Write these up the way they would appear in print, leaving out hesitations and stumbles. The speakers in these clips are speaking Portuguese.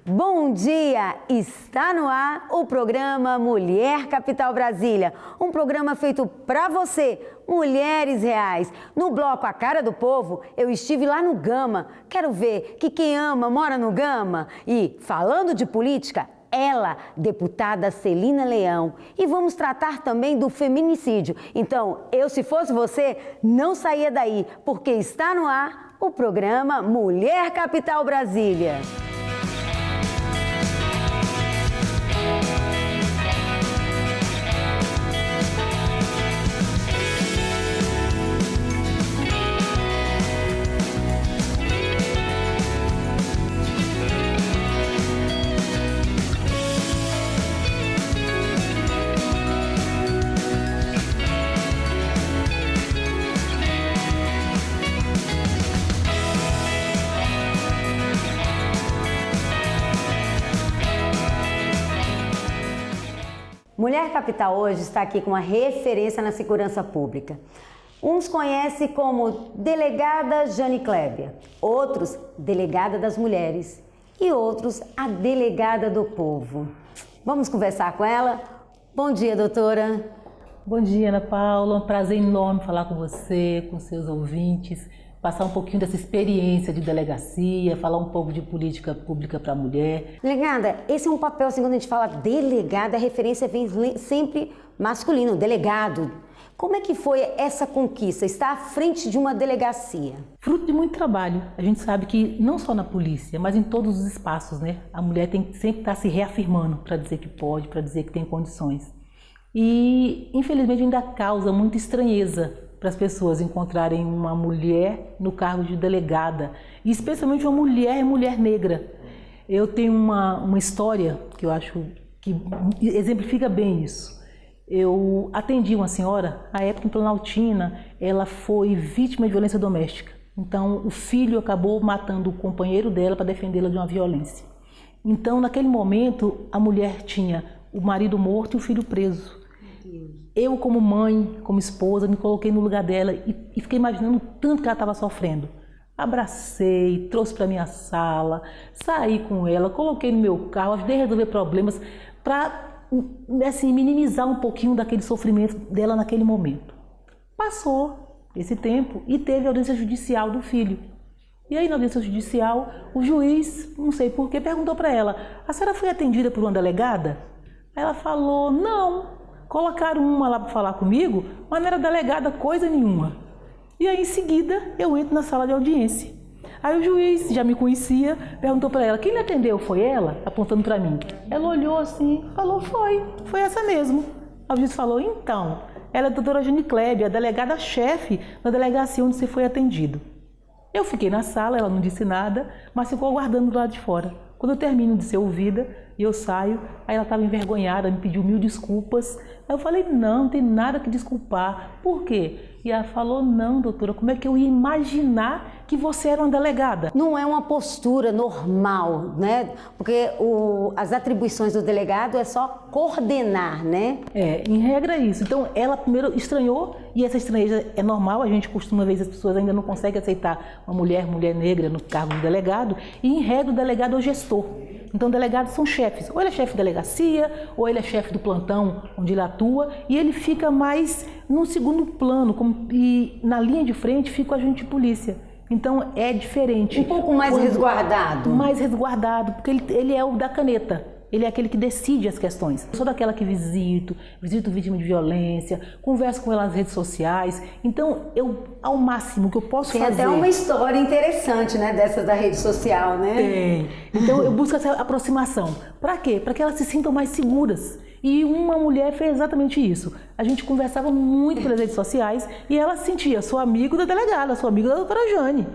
Bom dia! Está no ar o programa Mulher Capital Brasília, um programa feito para você, mulheres reais. No bloco A Cara do Povo, eu estive lá no Gama. Quero ver que quem ama mora no Gama. E, falando de política, ela, deputada Celina Leão. E vamos tratar também do feminicídio. Então, eu, se fosse você, não saía daí, porque está no ar o programa Mulher Capital Brasília. Mulher Capital hoje está aqui com uma referência na segurança pública. Uns conhecem como delegada Jane Clébia, outros delegada das mulheres e outros a delegada do povo. Vamos conversar com ela? Bom dia, doutora. Bom dia, Ana Paula. É um prazer enorme falar com você, com seus ouvintes, passar um pouquinho dessa experiência de delegacia, falar um pouco de política pública para a mulher. Delegada, esse é um papel, assim, quando a gente fala delegada, a referência vem sempre masculino, delegado. Como é que foi essa conquista, estar à frente de uma delegacia? Fruto de muito trabalho. A gente sabe que não só na polícia, mas em todos os espaços, né? A mulher tem que sempre estar se reafirmando para dizer que pode, para dizer que tem condições. E, infelizmente, ainda causa muita estranheza para as pessoas encontrarem uma mulher no cargo de delegada, e especialmente uma mulher negra. Eu tenho uma história que eu acho que exemplifica bem isso. Eu atendi uma senhora, à época em Planaltina, ela foi vítima de violência doméstica. Então, o filho acabou matando o companheiro dela para defendê-la de uma violência. Então, naquele momento, a mulher tinha o marido morto e o filho preso. Eu, como mãe, como esposa, me coloquei no lugar dela e fiquei imaginando o tanto que ela estava sofrendo. Abracei, trouxe para minha sala, saí com ela, coloquei no meu carro, ajudei a resolver problemas para, assim, minimizar um pouquinho daquele sofrimento dela naquele momento. Passou esse tempo e teve a audiência judicial do filho. E aí, na audiência judicial, o juiz, não sei porquê, perguntou para ela: a senhora foi atendida por uma delegada? Aí ela falou: não. Colocaram uma lá para falar comigo, mas não era delegada coisa nenhuma. E aí, em seguida, eu entro na sala de audiência. Aí o juiz já me conhecia, perguntou para ela: quem lhe atendeu? Foi ela? Apontando para mim. Ela olhou assim, falou: foi essa mesmo. Aí o juiz falou: então, ela é a doutora Jane Clébia, a delegada-chefe da delegacia onde você foi atendido. Eu fiquei na sala, ela não disse nada, mas ficou aguardando do lado de fora. Quando eu termino de ser ouvida e eu saio, aí ela estava envergonhada, me pediu 1000 desculpas. Aí eu falei: não tem nada que desculpar. Por quê? E ela falou: não, doutora, como é que eu ia imaginar que você era uma delegada? Não é uma postura normal, né? Porque as atribuições do delegado é só coordenar, né? Em regra é isso. Então ela primeiro estranhou, e essa estranheza é normal, a gente costuma ver, as pessoas ainda não conseguem aceitar uma mulher negra no cargo de delegado, e em regra o delegado é o gestor. Então, delegados são chefes. Ou ele é chefe de delegacia, ou ele é chefe do plantão onde ele atua, e ele fica mais no segundo plano, e na linha de frente fica o agente de polícia. Então, é diferente. Um pouco mais resguardado. Mais resguardado, porque ele é o da caneta. Ele é aquele que decide as questões. Eu sou daquela que visito vítima de violência, converso com ela nas redes sociais. Então, ao máximo que eu posso fazer... Tem até uma história interessante, né, dessas da rede social, né? Tem. Então, eu busco essa aproximação. Para quê? Para que elas se sintam mais seguras. E uma mulher fez exatamente isso. A gente conversava muito pelas redes sociais e ela se sentia: sou amigo da delegada, sou amigo da doutora Jane.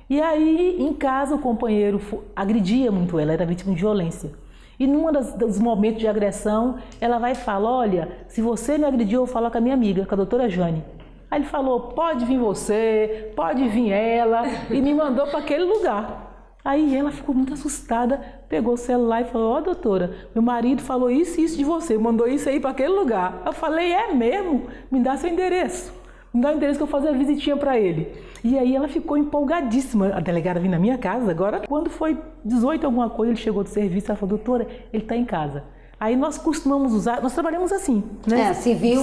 E aí, em casa, o companheiro agredia muito ela, era vítima de violência. E num dos momentos de agressão, ela vai e fala: olha, se você me agrediu, eu vou falar com a minha amiga, com a doutora Jane. Aí ele falou: pode vir você, pode vir ela, e me mandou para aquele lugar. Aí ela ficou muito assustada, pegou o celular e falou: ó, doutora, meu marido falou isso e isso de você, mandou isso aí para aquele lugar. Eu falei: é mesmo? Me dá seu endereço. não dá interesse que eu fazer a visitinha para ele. E aí ela ficou empolgadíssima. A delegada veio na minha casa agora. Quando foi 18 alguma coisa, ele chegou do serviço, ela falou, doutora, ele está em casa. Aí nós costumamos usar, nós trabalhamos assim, né? Civil,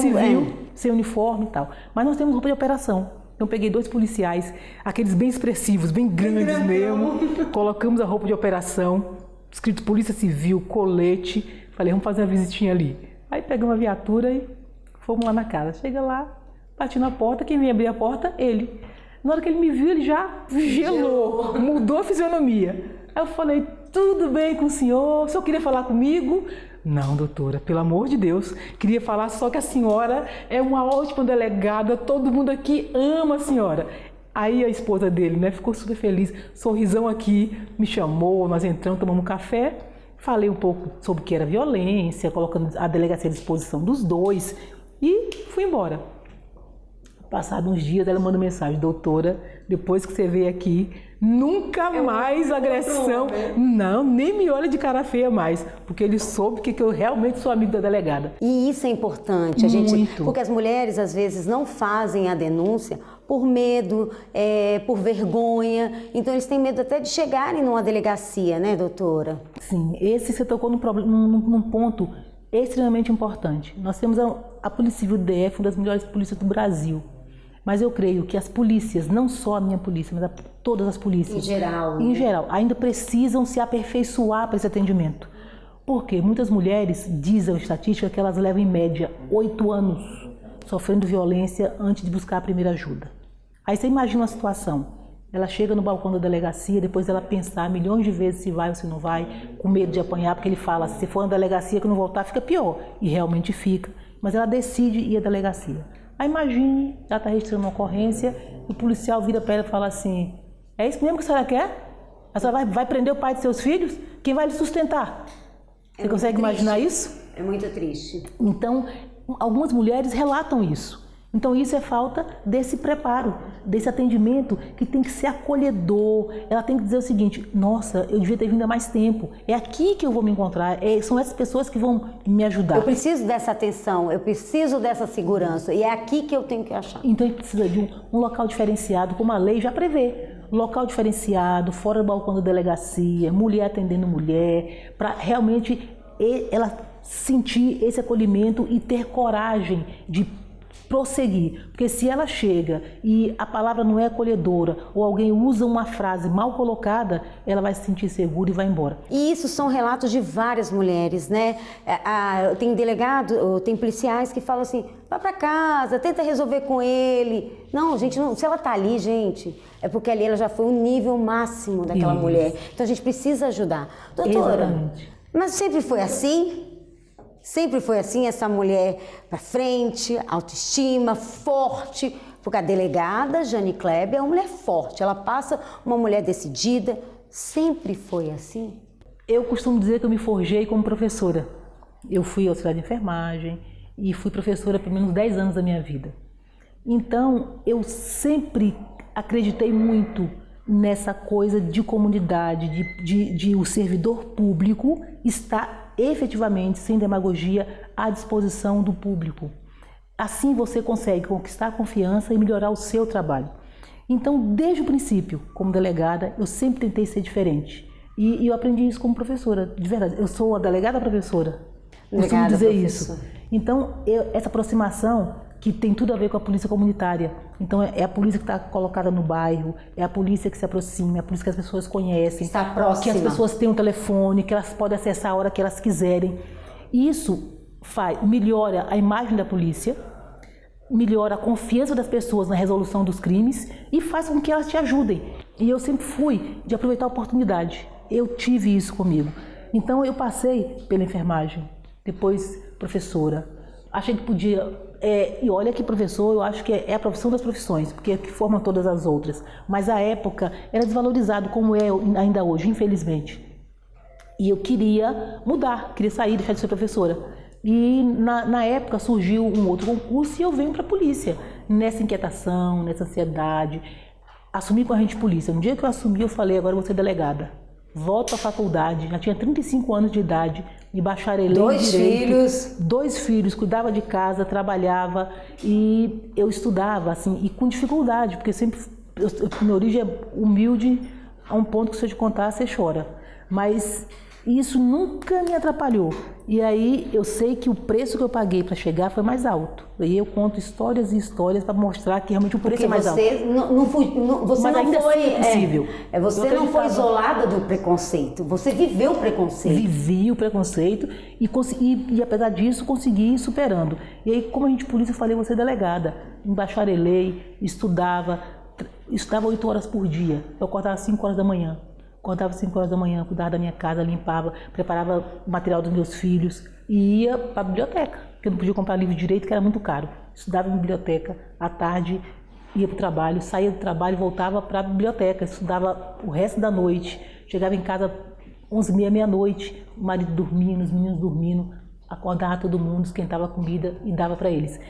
sem uniforme e tal. Mas nós temos roupa de operação. Então eu peguei 2 policiais, aqueles bem expressivos, bem grandes mesmo. Colocamos a roupa de operação, escrito Polícia Civil, colete. Falei, vamos fazer uma visitinha ali. Aí pegamos a viatura e fomos lá na casa. Chega lá, bati na porta, quem veio abrir a porta? Ele. Na hora que ele me viu, ele já gelou, mudou a fisionomia. Aí eu falei, tudo bem com o senhor queria falar comigo? Não, doutora, pelo amor de Deus, queria falar só que a senhora é uma ótima delegada, todo mundo aqui ama a senhora. Aí a esposa dele, né, ficou super feliz, sorrisão aqui, me chamou, nós entramos, tomamos um café, falei um pouco sobre o que era violência, colocando a delegacia à disposição dos 2 e fui embora. Passados uns dias, ela manda mensagem, doutora, depois que você veio aqui, nunca mais agressão. Não, nem me olha de cara feia mais, porque ele soube que eu realmente sou amigo da delegada. E isso é importante, porque as mulheres às vezes não fazem a denúncia por medo, por vergonha, então eles têm medo até de chegarem numa delegacia, né, doutora? Sim, você tocou num ponto extremamente importante. Nós temos a Polícia Civil do DF, uma das melhores polícias do Brasil. Mas eu creio que as polícias, não só a minha polícia, mas todas as polícias, em geral, ainda precisam se aperfeiçoar para esse atendimento. Porque muitas mulheres, diz a estatística, que elas levam em média 8 anos sofrendo violência antes de buscar a primeira ajuda. Aí você imagina uma situação, ela chega no balcão da delegacia, depois dela pensar milhões de vezes se vai ou se não vai, com medo de apanhar, porque ele fala, se for na delegacia que não voltar, fica pior. E realmente fica, mas ela decide ir à delegacia. Aí imagine, ela está registrando uma ocorrência, e o policial vira para ela e fala assim, é isso mesmo que a senhora quer? A senhora vai prender o pai de seus filhos? Quem vai lhe sustentar? Você consegue imaginar isso? É muito triste. Então, algumas mulheres relatam isso. Então isso é falta desse preparo, desse atendimento que tem que ser acolhedor. Ela tem que dizer o seguinte, nossa, eu devia ter vindo há mais tempo, é aqui que eu vou me encontrar, são essas pessoas que vão me ajudar. Eu preciso dessa atenção, eu preciso dessa segurança e é aqui que eu tenho que achar. Então ele precisa de um local diferenciado, como a lei já prevê. Local diferenciado, fora do balcão da delegacia, mulher atendendo mulher, para realmente ela sentir esse acolhimento e ter coragem de prosseguir, porque se ela chega e a palavra não é acolhedora ou alguém usa uma frase mal colocada, ela vai se sentir segura e vai embora. E isso são relatos de várias mulheres, né? Tem delegado, tem policiais que falam assim, vai para casa, tenta resolver com ele. Não, gente, não, se ela tá ali, gente, é porque ali ela já foi o nível máximo daquela mulher. Então a gente precisa ajudar. Doutora, exatamente. Mas sempre foi assim? Sempre foi assim, essa mulher para frente, autoestima, forte, porque a delegada Jane Kleber é uma mulher forte, ela passa uma mulher decidida. Sempre foi assim? Eu costumo dizer que eu me forjei como professora. Eu fui auxiliar de enfermagem e fui professora por menos 10 anos da minha vida. Então, eu sempre acreditei muito nessa coisa de comunidade, de o servidor público estar efetivamente, sem demagogia, à disposição do público. Assim você consegue conquistar a confiança e melhorar o seu trabalho. Então, desde o princípio, como delegada, eu sempre tentei ser diferente. E eu aprendi isso como professora, de verdade. Eu sou a delegada professora. Eu costumo dizer isso. Então, essa aproximação que tem tudo a ver com a polícia comunitária. Então, é a polícia que está colocada no bairro, é a polícia que se aproxima, é a polícia que as pessoas conhecem, está próxima, que as pessoas têm um telefone, que elas podem acessar a hora que elas quiserem. Isso melhora a imagem da polícia, melhora a confiança das pessoas na resolução dos crimes e faz com que elas te ajudem. E eu sempre fui de aproveitar a oportunidade. Eu tive isso comigo. Então, eu passei pela enfermagem, depois professora. Achei que podia... e olha que professor, eu acho que é a profissão das profissões, porque é que forma todas as outras. Mas à época era desvalorizado, como é ainda hoje, infelizmente. E eu queria mudar, queria sair, deixar de ser professora. E na época surgiu um outro concurso e eu venho para a polícia. Nessa inquietação, nessa ansiedade, assumi com a gente polícia. No dia que eu assumi, eu falei, agora eu vou ser delegada. volto à faculdade, já tinha 35 anos de idade, me bacharelei em Dois Direito. filhos. 2 filhos, cuidava de casa, trabalhava e eu estudava, assim, e com dificuldade, porque minha origem é humilde a um ponto que se eu te contar, você chora. Mas isso nunca me atrapalhou. E aí eu sei que o preço que eu paguei para chegar foi mais alto. E eu conto histórias e histórias para mostrar que realmente o preço é mais alto. Você Mas não ainda foi, assim é possível. Você não foi isolada do preconceito, você viveu o preconceito. Vivi o preconceito e apesar disso consegui ir superando. E aí, como agente de polícia, eu falei, você é delegada. Me bacharelei, estudava 8 horas por dia. Eu acordava às 5 horas da manhã. Acordava às 5 horas da manhã, cuidava da minha casa, limpava, preparava o material dos meus filhos e ia para a biblioteca, porque eu não podia comprar livro de direito, que era muito caro. Estudava em biblioteca, à tarde ia para o trabalho, saía do trabalho e voltava para a biblioteca, estudava o resto da noite, chegava em casa 11h30, meia-noite, o marido dormindo, os meninos dormindo, acordava todo mundo, esquentava a comida e dava para eles.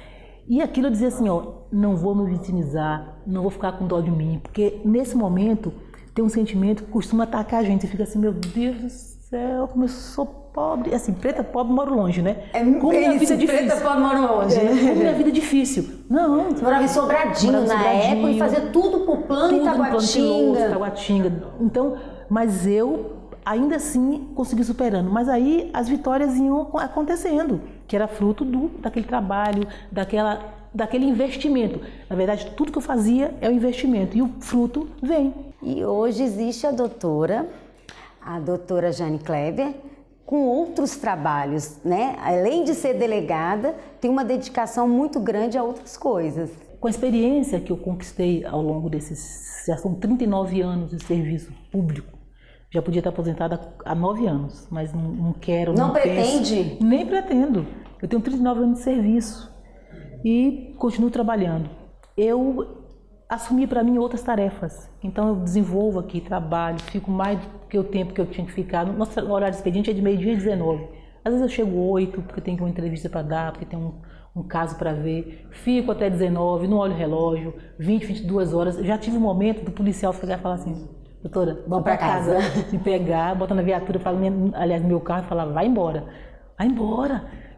E aquilo eu dizia assim, não vou me vitimizar, não vou ficar com dó de mim, porque nesse momento tem um sentimento que costuma atacar a gente. Você fica assim, meu Deus do céu, como eu sou pobre. Assim, preta pobre, moro longe, né? Como minha vida é difícil. Preta pobre, moro longe. Como minha vida é difícil. Não. Você morava em Sobradinho na época e fazia tudo por plano Itaguatinga. Então, mas eu ainda assim consegui superando. Mas aí as vitórias iam acontecendo, que era fruto daquele trabalho, daquele investimento. Na verdade, tudo que eu fazia é o investimento e o fruto vem. E hoje existe a doutora Jane Kleber, com outros trabalhos, né? Além de ser delegada, tem uma dedicação muito grande a outras coisas. Com a experiência que eu conquistei ao longo já são 39 anos de serviço público, já podia estar aposentada há 9 anos, mas não quero, não pretende? Penso, nem pretendo. Eu tenho 39 anos de serviço e continuo trabalhando. Eu assumi para mim outras tarefas, então eu desenvolvo aqui, trabalho, fico mais do que o tempo que eu tinha que ficar. Nosso horário de expediente é de meio-dia e 19. Às vezes eu chego 8, porque tem uma entrevista para dar, porque tem um caso para ver, fico até 19, não olho o relógio, 20, 22 horas. Já tive um momento do policial chegar e falar assim, doutora, vamos para casa, me pegar, botar na viatura, aliás, no meu carro e falar, vai embora.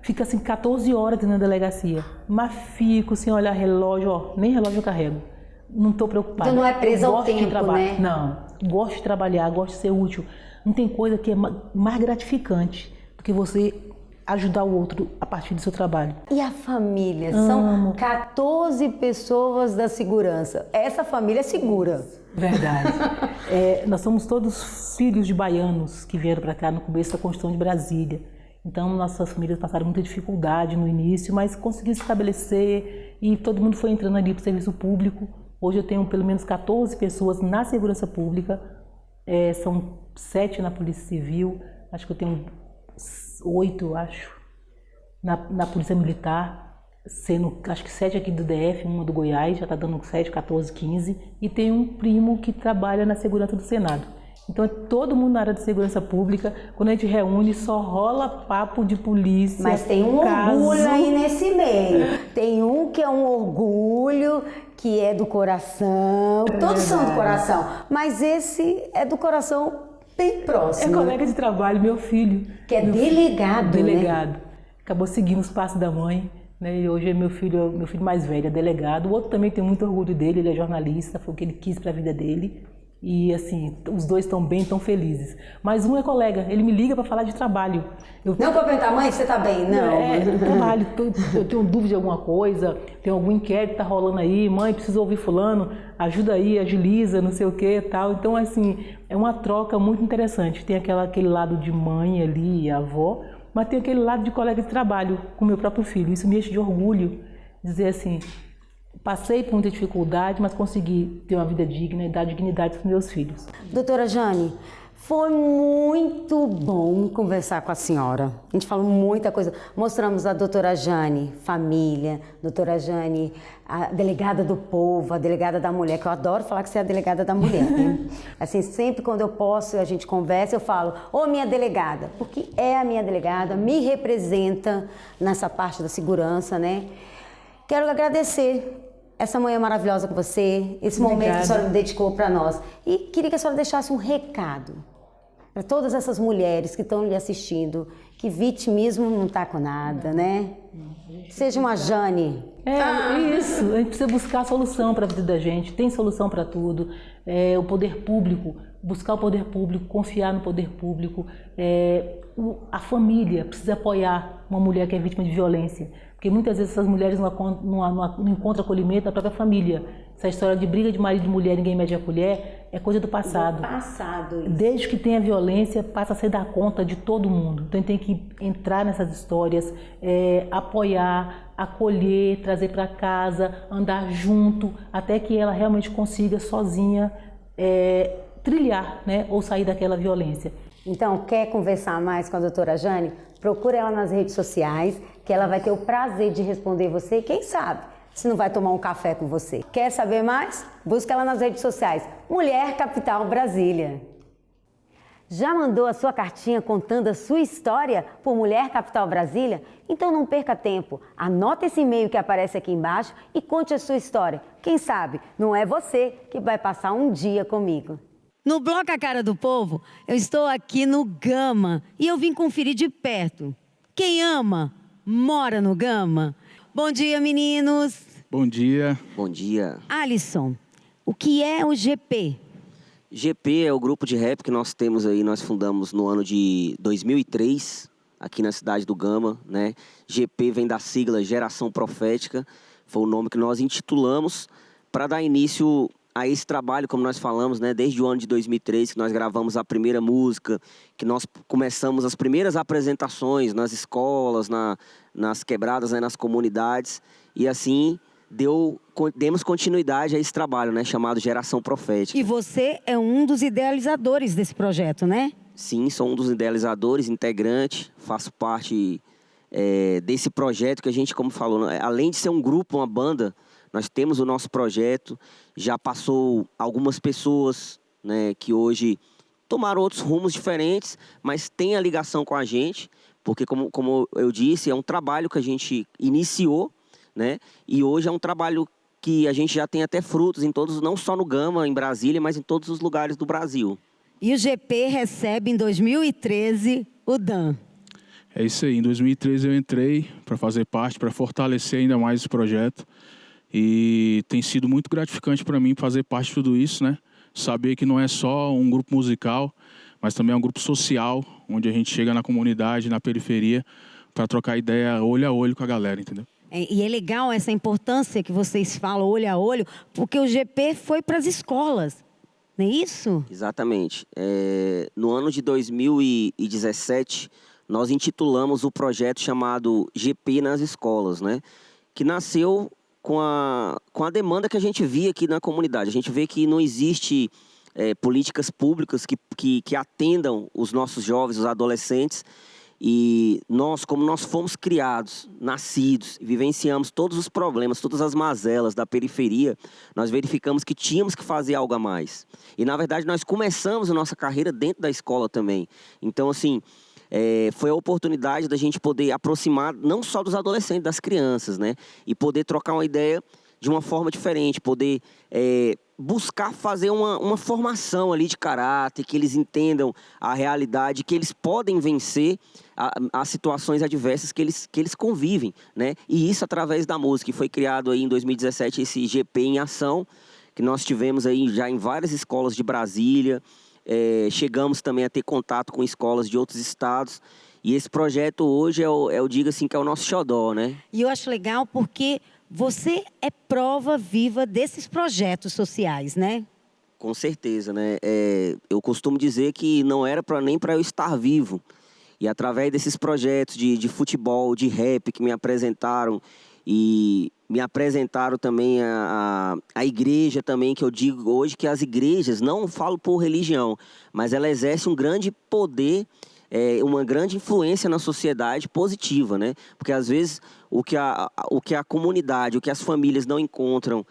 Fica assim 14 horas na delegacia, mas fico sem olhar relógio, nem relógio eu carrego. Não estou preocupada. Então não é presa ao tempo, né? Não, gosto de trabalhar, gosto de ser útil. Não tem coisa que é mais gratificante do que você ajudar o outro a partir do seu trabalho. E a família? São 14 pessoas da segurança. Essa família é segura. Verdade. Nós somos todos filhos de baianos que vieram para cá no começo da Constituição de Brasília. Então, nossas famílias passaram muita dificuldade no início, mas conseguiram se estabelecer e todo mundo foi entrando ali para o serviço público. Hoje eu tenho pelo menos 14 pessoas na segurança pública, são 7 na Polícia Civil, acho que eu tenho 8, na Polícia Militar, sendo acho que 7 aqui do DF, uma do Goiás, já está dando 7, 14, 15, e tem um primo que trabalha na segurança do Senado. Então é todo mundo na área de segurança pública, quando a gente reúne só rola papo de polícia. Mas tem um orgulho aí nesse meio, tem um que é um orgulho, que é do coração, todos são do coração, mas esse é do coração bem próximo. É colega de trabalho, meu filho. Que é delegado, Delegado. Né? Acabou seguindo os passos da mãe, né? E hoje é meu filho mais velho, é delegado. O outro também tem muito orgulho dele, ele é jornalista, foi o que ele quis para a vida dele. E assim, os dois estão bem, estão felizes. Mas um é colega, ele me liga para falar de trabalho. Não para perguntar, mãe, você tá bem? Não. Trabalho, eu tenho dúvida de alguma coisa, tem algum inquérito que tá rolando aí, mãe, preciso ouvir fulano, ajuda aí, agiliza, não sei o que tal. Então, assim, é uma troca muito interessante. Tem aquele lado de mãe ali, avó, mas tem aquele lado de colega de trabalho com o meu próprio filho. Isso me enche de orgulho, dizer assim, passei por muita dificuldade, mas consegui ter uma vida digna e dar dignidade para os meus filhos. Doutora Jane, foi muito bom conversar com a senhora. A gente falou muita coisa. Mostramos a doutora Jane, família, doutora Jane, a delegada do povo, a delegada da mulher, que eu adoro falar que você é a delegada da mulher, né? Assim, sempre quando eu posso, a gente conversa, eu falo, ô minha delegada, porque é a minha delegada, me representa nessa parte da segurança, né? Quero agradecer essa manhã maravilhosa com você, esse momento que a senhora me dedicou para nós. E queria que a senhora deixasse um recado Para todas essas mulheres que estão lhe assistindo, que vitimismo não está com nada, né? Seja uma Jane. Isso, a gente precisa buscar a solução para a vida da gente, tem solução para tudo. O poder público, buscar o poder público, confiar no poder público. A família precisa apoiar uma mulher que é vítima de violência, porque muitas vezes essas mulheres não encontram acolhimento da própria família. Essa história de briga de marido e mulher, ninguém mede a colher, é coisa do passado. Isso. Desde que tem a violência, passa a ser dar conta de todo mundo. Então a gente tem que entrar nessas histórias, apoiar, acolher, trazer para casa, andar junto, até que ela realmente consiga sozinha trilhar, né, ou sair daquela violência. Então, quer conversar mais com a doutora Jane? Procura ela nas redes sociais, que ela vai ter o prazer de responder você, quem sabe, se não vai tomar um café com você. Quer saber mais? Busca ela nas redes sociais. Mulher Capital Brasília. Já mandou a sua cartinha contando a sua história por Mulher Capital Brasília? Então não perca tempo. Anota esse e-mail que aparece aqui embaixo e conte a sua história. Quem sabe não é você que vai passar um dia comigo. No Bloco A Cara do Povo, eu estou aqui no Gama e eu vim conferir de perto. Quem ama, mora no Gama. Bom dia, meninos. Bom dia. Bom dia. Alisson, o que é o GP? GP é o grupo de rap que nós temos aí, nós fundamos no ano de 2003, aqui na cidade do Gama, né? GP vem da sigla Geração Profética, foi o nome que nós intitulamos para dar início a esse trabalho, como nós falamos, né? Desde o ano de 2003, que nós gravamos a primeira música, que nós começamos as primeiras apresentações nas escolas, nas quebradas, né? Nas comunidades, e assim demos continuidade a esse trabalho, né? Chamado Geração Profética. E você é um dos idealizadores desse projeto, né? Sim, sou um dos idealizadores, integrante, faço parte desse projeto que a gente, como falou, além de ser um grupo, uma banda, nós temos o nosso projeto, já passou algumas pessoas, né, que hoje tomaram outros rumos diferentes, mas tem a ligação com a gente, porque como eu disse, é um trabalho que a gente iniciou, né, e hoje é um trabalho que a gente já tem até frutos em todos, não só no Gama, em Brasília, mas em todos os lugares do Brasil. E o GP recebe em 2013 o Dan. É isso aí, em 2013 eu entrei para fazer parte, para fortalecer ainda mais esse projeto. E tem sido muito gratificante para mim fazer parte de tudo isso, né? Saber que não é só um grupo musical, mas também é um grupo social, onde a gente chega na comunidade, na periferia, para trocar ideia olho a olho com a galera, entendeu? E é legal essa importância que vocês falam olho a olho, porque o GP foi para as escolas, não é isso? Exatamente. No ano de 2017, nós intitulamos o projeto chamado GP nas escolas, né? Que nasceu com a demanda que a gente via aqui na comunidade. A gente vê que não existe políticas públicas que atendam os nossos jovens, os adolescentes. E nós, como nós fomos criados, nascidos, vivenciamos todos os problemas, todas as mazelas da periferia, nós verificamos que tínhamos que fazer algo a mais. E, na verdade, nós começamos a nossa carreira dentro da escola também. Então, assim, foi a oportunidade da gente poder aproximar não só dos adolescentes, das crianças, né? E poder trocar uma ideia de uma forma diferente, poder buscar fazer uma formação ali de caráter, que eles entendam a realidade, que eles podem vencer as situações adversas que eles convivem, né? E isso através da música. E foi criado aí em 2017 esse GP em Ação, que nós tivemos aí já em várias escolas de Brasília. Chegamos também a ter contato com escolas de outros estados. E esse projeto hoje eu digo assim, que é o nosso xodó, né? E eu acho legal porque você é prova viva desses projetos sociais, né? Com certeza, né? Eu costumo dizer que não era nem para eu estar vivo. E através desses projetos de futebol, de rap que me apresentaram, e me apresentaram também a igreja também, que eu digo hoje que as igrejas, não falo por religião, mas ela exerce um grande poder, uma grande influência na sociedade positiva, né? Porque às vezes o que a comunidade, o que as famílias não encontram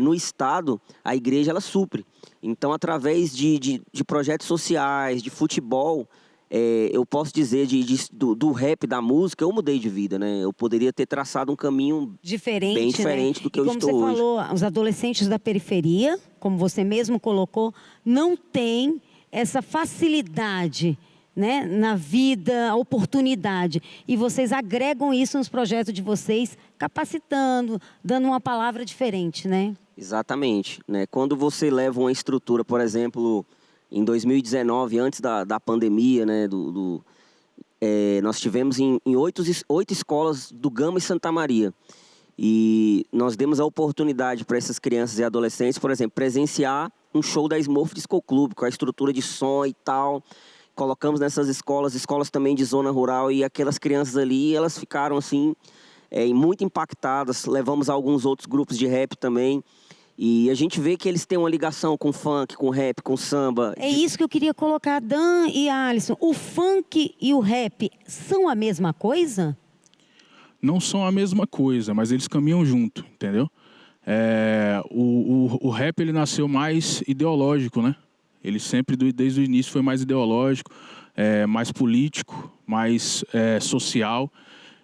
no Estado, a igreja ela supre. Então, através de projetos sociais, de futebol, eu posso dizer do rap, da música, eu mudei de vida, né? Eu poderia ter traçado um caminho bem diferente, né? Do que eu estou hoje. Como você falou, os adolescentes da periferia, como você mesmo colocou, não têm essa facilidade, né, na vida, a oportunidade. E vocês agregam isso nos projetos de vocês, capacitando, dando uma palavra diferente, né? Exatamente, né? Quando você leva uma estrutura, por exemplo, em 2019, antes da pandemia, né, nós tivemos em 8 escolas do Gama e Santa Maria. E nós demos a oportunidade para essas crianças e adolescentes, por exemplo, presenciar um show da Smurf Disco Club, com a estrutura de som e tal. Colocamos nessas escolas também de zona rural, e aquelas crianças ali, elas ficaram assim, muito impactadas. Levamos alguns outros grupos de rap também. E a gente vê que eles têm uma ligação com funk, com rap, com samba. É isso que eu queria colocar, Dan e Alisson. O funk e o rap são a mesma coisa? Não são a mesma coisa, mas eles caminham junto, entendeu? O rap, ele nasceu mais ideológico, né? Ele sempre, desde o início, foi mais ideológico, mais político, mais social.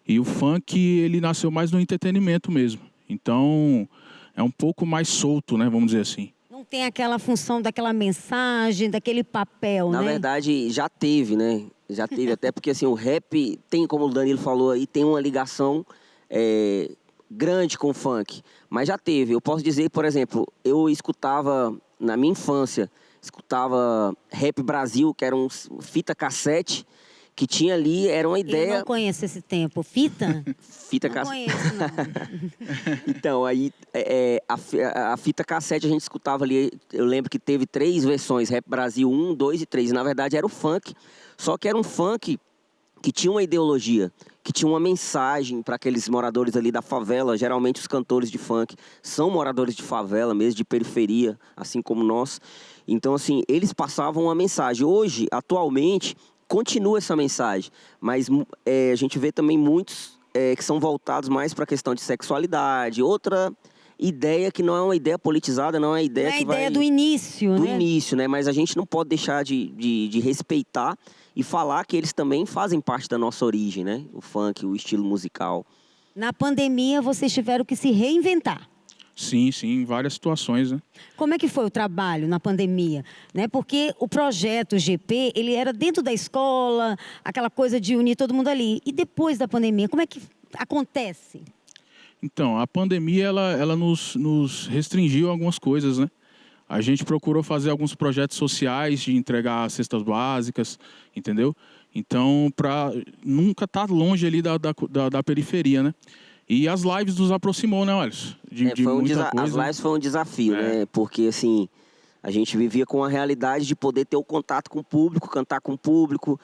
E o funk, ele nasceu mais no entretenimento mesmo. Então, é um pouco mais solto, né? Vamos dizer assim. Não tem aquela função daquela mensagem, daquele papel, né? Na verdade, já teve, né? Já teve, até porque assim, o rap tem, como o Danilo falou aí, tem uma ligação grande com o funk. Mas já teve. Eu posso dizer, por exemplo, eu escutava, na minha infância, Rap Brasil, que era um fita cassete, que tinha ali, era uma ideia... Eu não conheço esse tempo. Fita? Fita não cassete. conheço, não. Então, aí, a fita cassete a gente escutava ali, eu lembro que teve 3 versões, Rap Brasil 1, 2 e 3. Na verdade, era o funk, só que era um funk que tinha uma ideologia, que tinha uma mensagem para aqueles moradores ali da favela. Geralmente, os cantores de funk são moradores de favela, mesmo de periferia, assim como nós. Então, assim, eles passavam uma mensagem. Hoje, atualmente, continua essa mensagem, mas a gente vê também muitos que são voltados mais para a questão de sexualidade, outra ideia que não é uma ideia politizada, não é uma ideia não é que a ideia vai... do início, do né? início, né? Mas a gente não pode deixar de respeitar e falar que eles também fazem parte da nossa origem, né? O funk, o estilo musical. Na pandemia, vocês tiveram que se reinventar. Sim, em várias situações, né? Como é que foi o trabalho na pandemia? Né? Porque o projeto GP, ele era dentro da escola, aquela coisa de unir todo mundo ali. E depois da pandemia, como é que acontece? Então, a pandemia, ela nos restringiu algumas coisas, né? A gente procurou fazer alguns projetos sociais de entregar cestas básicas, entendeu? Então, para nunca estar longe ali da periferia, né? E as lives nos aproximou, né, Alisson? As lives foi um desafio, né? Porque, assim, a gente vivia com a realidade de poder ter o contato com o público, cantar com o público.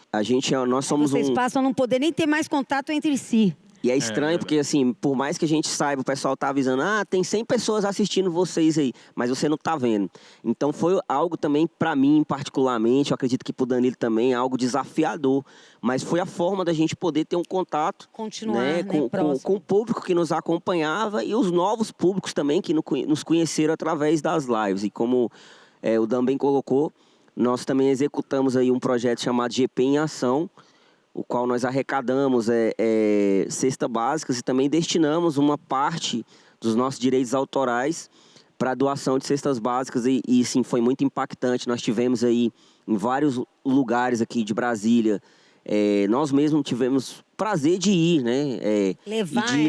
Nós somos Vocês passam a não poder nem ter mais contato entre si. E é estranho porque, assim, por mais que a gente saiba, o pessoal tá avisando, tem 100 pessoas assistindo vocês aí, mas você não tá vendo. Então foi algo também, para mim, particularmente, eu acredito que pro Danilo também, algo desafiador. Mas foi a forma da gente poder ter um contato, continuar, né, com o público que nos acompanhava e os novos públicos também que nos conheceram através das lives. E como o Dan bem colocou, nós também executamos aí um projeto chamado GP em Ação, o qual nós arrecadamos cestas básicas e também destinamos uma parte dos nossos direitos autorais para a doação de cestas básicas e sim, foi muito impactante. Nós tivemos aí em vários lugares aqui de Brasília, nós mesmos tivemos prazer de ir, né? De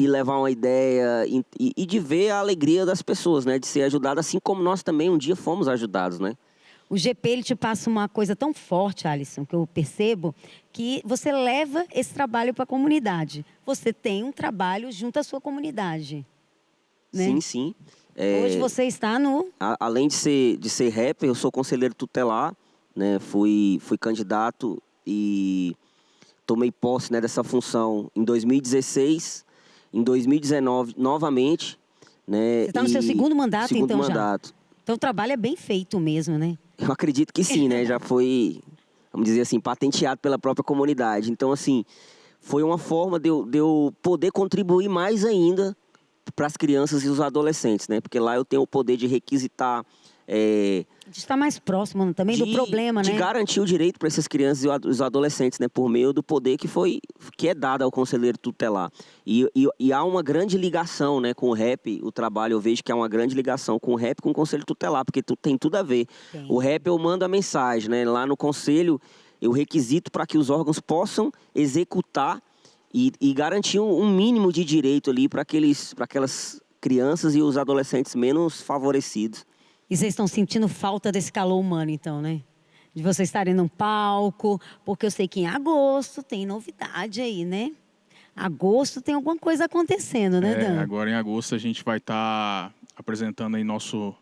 levar uma ideia e de ver a alegria das pessoas, né? De ser ajudado, assim como nós também um dia fomos ajudados, né? O GP, ele te passa uma coisa tão forte, Alisson, que eu percebo, que você leva esse trabalho para a comunidade. Você tem um trabalho junto à sua comunidade. Né? Sim. Hoje você está no... Além de ser rapper, eu sou conselheiro tutelar, né? Fui candidato e tomei posse, né, dessa função em 2016, em 2019 novamente. Né? Você está no seu segundo mandato, segundo mandato. Já? Então o trabalho é bem feito mesmo, né? Eu acredito que sim, né? Já foi, vamos dizer assim, patenteado pela própria comunidade. Então, assim, foi uma forma de eu poder contribuir mais ainda para as crianças e os adolescentes, né? Porque lá eu tenho o poder de requisitar A gente está mais próximo também do problema, né? De garantir o direito para essas crianças e os adolescentes, né? Por meio do poder que é dado ao conselheiro tutelar. E há uma grande ligação, né, com o rap, o trabalho, eu vejo que há uma grande ligação com o rap e com o conselho tutelar, porque tem tudo a ver. Tem. O rap eu mando a mensagem, né? Lá no conselho eu requisito para que os órgãos possam executar e garantir um mínimo de direito ali para aquelas crianças e os adolescentes menos favorecidos. E vocês estão sentindo falta desse calor humano, então, né? De vocês estarem num palco, porque eu sei que em agosto tem novidade aí, né? Agosto tem alguma coisa acontecendo, né, Dan? Agora em agosto a gente vai estar apresentando aí nosso...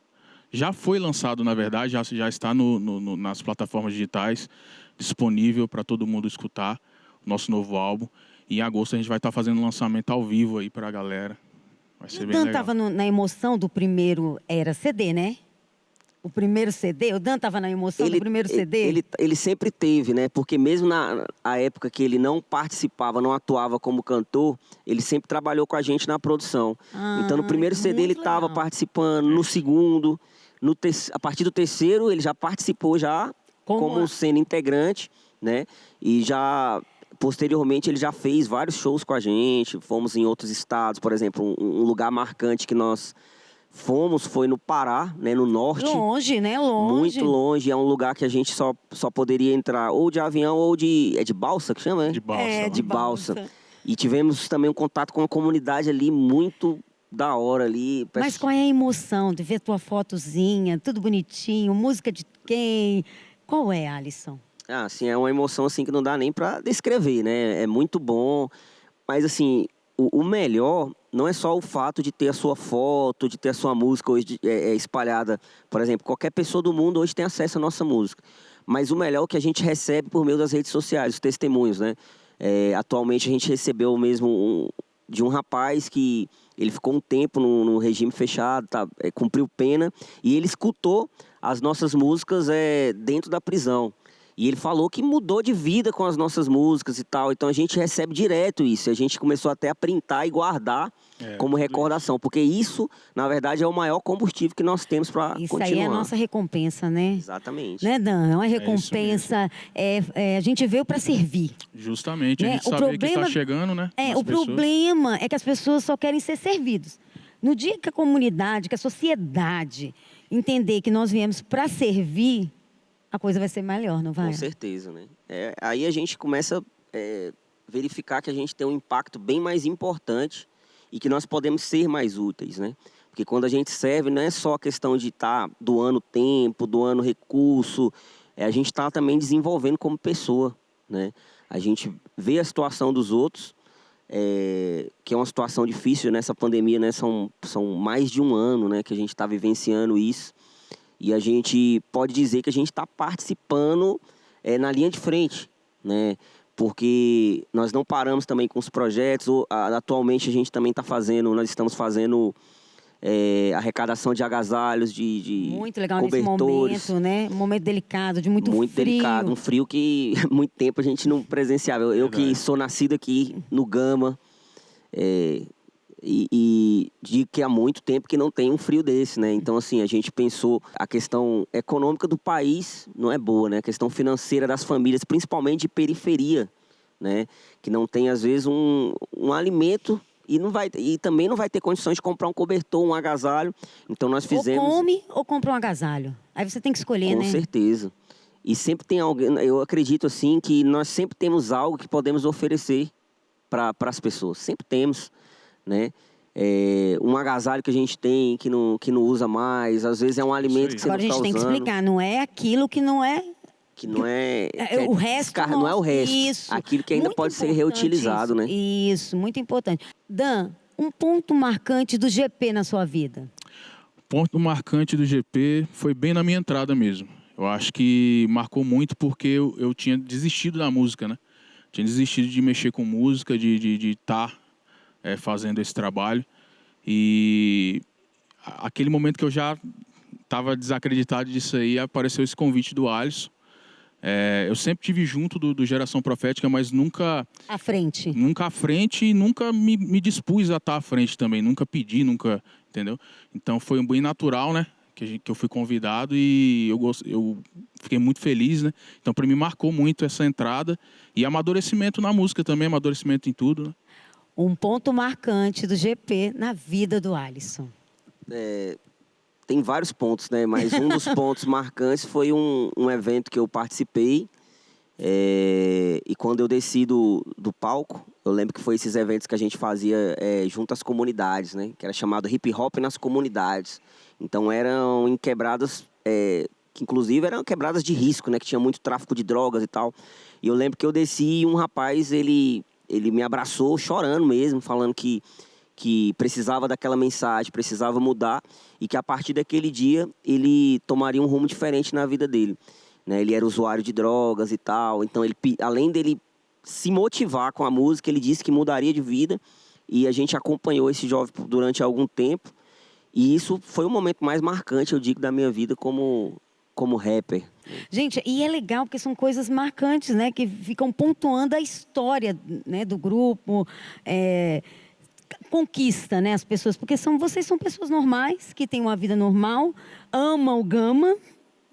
Já foi lançado, na verdade, já está nas plataformas digitais, disponível para todo mundo escutar o nosso novo álbum. E em agosto a gente vai estar fazendo um lançamento ao vivo aí para a galera. Vai ser bem legal. O Dan estava na emoção do primeiro, era CD, né? O primeiro CD, o Dan estava na emoção do primeiro CD? Ele sempre teve, né? Porque mesmo na época que ele não participava, não atuava como cantor, ele sempre trabalhou com a gente na produção. Então, no primeiro CD ele estava participando, no segundo, a partir do terceiro ele já participou como sendo integrante, né? E já... Posteriormente, ele já fez vários shows com a gente, fomos em outros estados, por exemplo, um lugar marcante que nós fomos foi no Pará, né, no norte. Longe, né? Longe. Muito longe, é um lugar que a gente só poderia entrar ou de avião ou é de balsa que chama, né? De balsa. De balsa. E tivemos também um contato com uma comunidade ali muito da hora ali. Mas qual é a emoção de ver tua fotozinha, tudo bonitinho, música de quem? Qual é, Alisson? Assim, é uma emoção assim que não dá nem para descrever, né? É muito bom, mas assim, o melhor não é só o fato de ter a sua foto, de ter a sua música hoje espalhada. Por exemplo, qualquer pessoa do mundo hoje tem acesso à nossa música. Mas o melhor é o que a gente recebe por meio das redes sociais, os testemunhos, né? Atualmente a gente recebeu mesmo de um rapaz que ele ficou um tempo no regime fechado, cumpriu pena, e ele escutou as nossas músicas dentro da prisão. E ele falou que mudou de vida com as nossas músicas e tal. Então a gente recebe direto isso. A gente começou até a printar e guardar como recordação. Porque isso, na verdade, é o maior combustível que nós temos para continuar. Isso aí é a nossa recompensa, né? Exatamente. Né, Dan? É uma recompensa. A gente veio para servir. Justamente. Né? A gente saber que está chegando, né? O problema é que as pessoas só querem ser servidos. No dia que a comunidade, que a sociedade entender que nós viemos para servir, a coisa vai ser melhor, não vai? Com certeza, né? Aí a gente começa a verificar que a gente tem um impacto bem mais importante e que nós podemos ser mais úteis, né? Porque quando a gente serve, não é só a questão de estar doando tempo, doando recurso, a gente está também desenvolvendo como pessoa, né? A gente vê a situação dos outros, que é uma situação difícil nessa pandemia, né? São mais de um ano, né, que a gente está vivenciando isso. E a gente pode dizer que a gente está participando na linha de frente, né? Porque nós não paramos também com os projetos. Atualmente a gente também nós estamos fazendo arrecadação de agasalhos, de muito legal cobertores. Nesse momento, né? Um momento delicado, de muito frio. Muito delicado, um frio que há muito tempo a gente não presenciava. Eu que sou nascido aqui no Gama, e digo que há muito tempo que não tem um frio desse, né? Então, assim, a gente pensou, a questão econômica do país não é boa, né? A questão financeira das famílias, principalmente de periferia, né? Que não tem, às vezes, um alimento e também não vai ter condições de comprar um cobertor, um agasalho. Então, nós fizemos... Ou come ou compra um agasalho. Aí você tem que escolher, né? Com certeza. E sempre tem alguém... Eu acredito, assim, que nós sempre temos algo que podemos oferecer para as pessoas. Sempre temos, né? Um agasalho que a gente tem que não usa mais, às vezes é um alimento que você agora não está usando. Agora a gente tem que explicar, não é aquilo que não é... o resto não é o resto. Isso. Aquilo que ainda muito pode ser reutilizado, isso, né? Isso, muito importante. Dan, um ponto marcante do GP na sua vida? O ponto marcante do GP foi bem na minha entrada mesmo. Eu acho que marcou muito porque eu tinha desistido da música, né? Tinha desistido de mexer com música, de estar fazendo esse trabalho. E aquele momento que eu já estava desacreditado disso aí, apareceu esse convite do Alisson. Eu sempre tive junto do Geração Profética, mas nunca... À frente. Nunca à frente e nunca me dispus a estar à frente também. Nunca pedi, nunca... Entendeu? Então foi bem natural, né? que eu fui convidado e eu fiquei muito feliz, né? Então, para mim, marcou muito essa entrada e amadurecimento na música também, amadurecimento em tudo, né? Um ponto marcante do GP na vida do Alisson. Tem vários pontos, né? Mas um dos pontos marcantes foi um evento que eu participei. E quando eu desci do palco, eu lembro que foi esses eventos que a gente fazia junto às comunidades, né? Que era chamado Hip Hop nas comunidades. Então eram em quebradas, que inclusive eram quebradas de risco, né? Que tinha muito tráfico de drogas e tal. E eu lembro que eu desci e um rapaz, ele me abraçou chorando mesmo, falando que precisava daquela mensagem, precisava mudar e que a partir daquele dia ele tomaria um rumo diferente na vida dele, né? Ele era usuário de drogas e tal, então além dele se motivar com a música, ele disse que mudaria de vida e a gente acompanhou esse jovem durante algum tempo e isso foi o momento mais marcante, eu digo, da minha vida como rapper. Gente, e é legal porque são coisas marcantes, né? Que ficam pontuando a história, né, do grupo, conquista, né, as pessoas, porque vocês são pessoas normais, que têm uma vida normal, amam o Gama,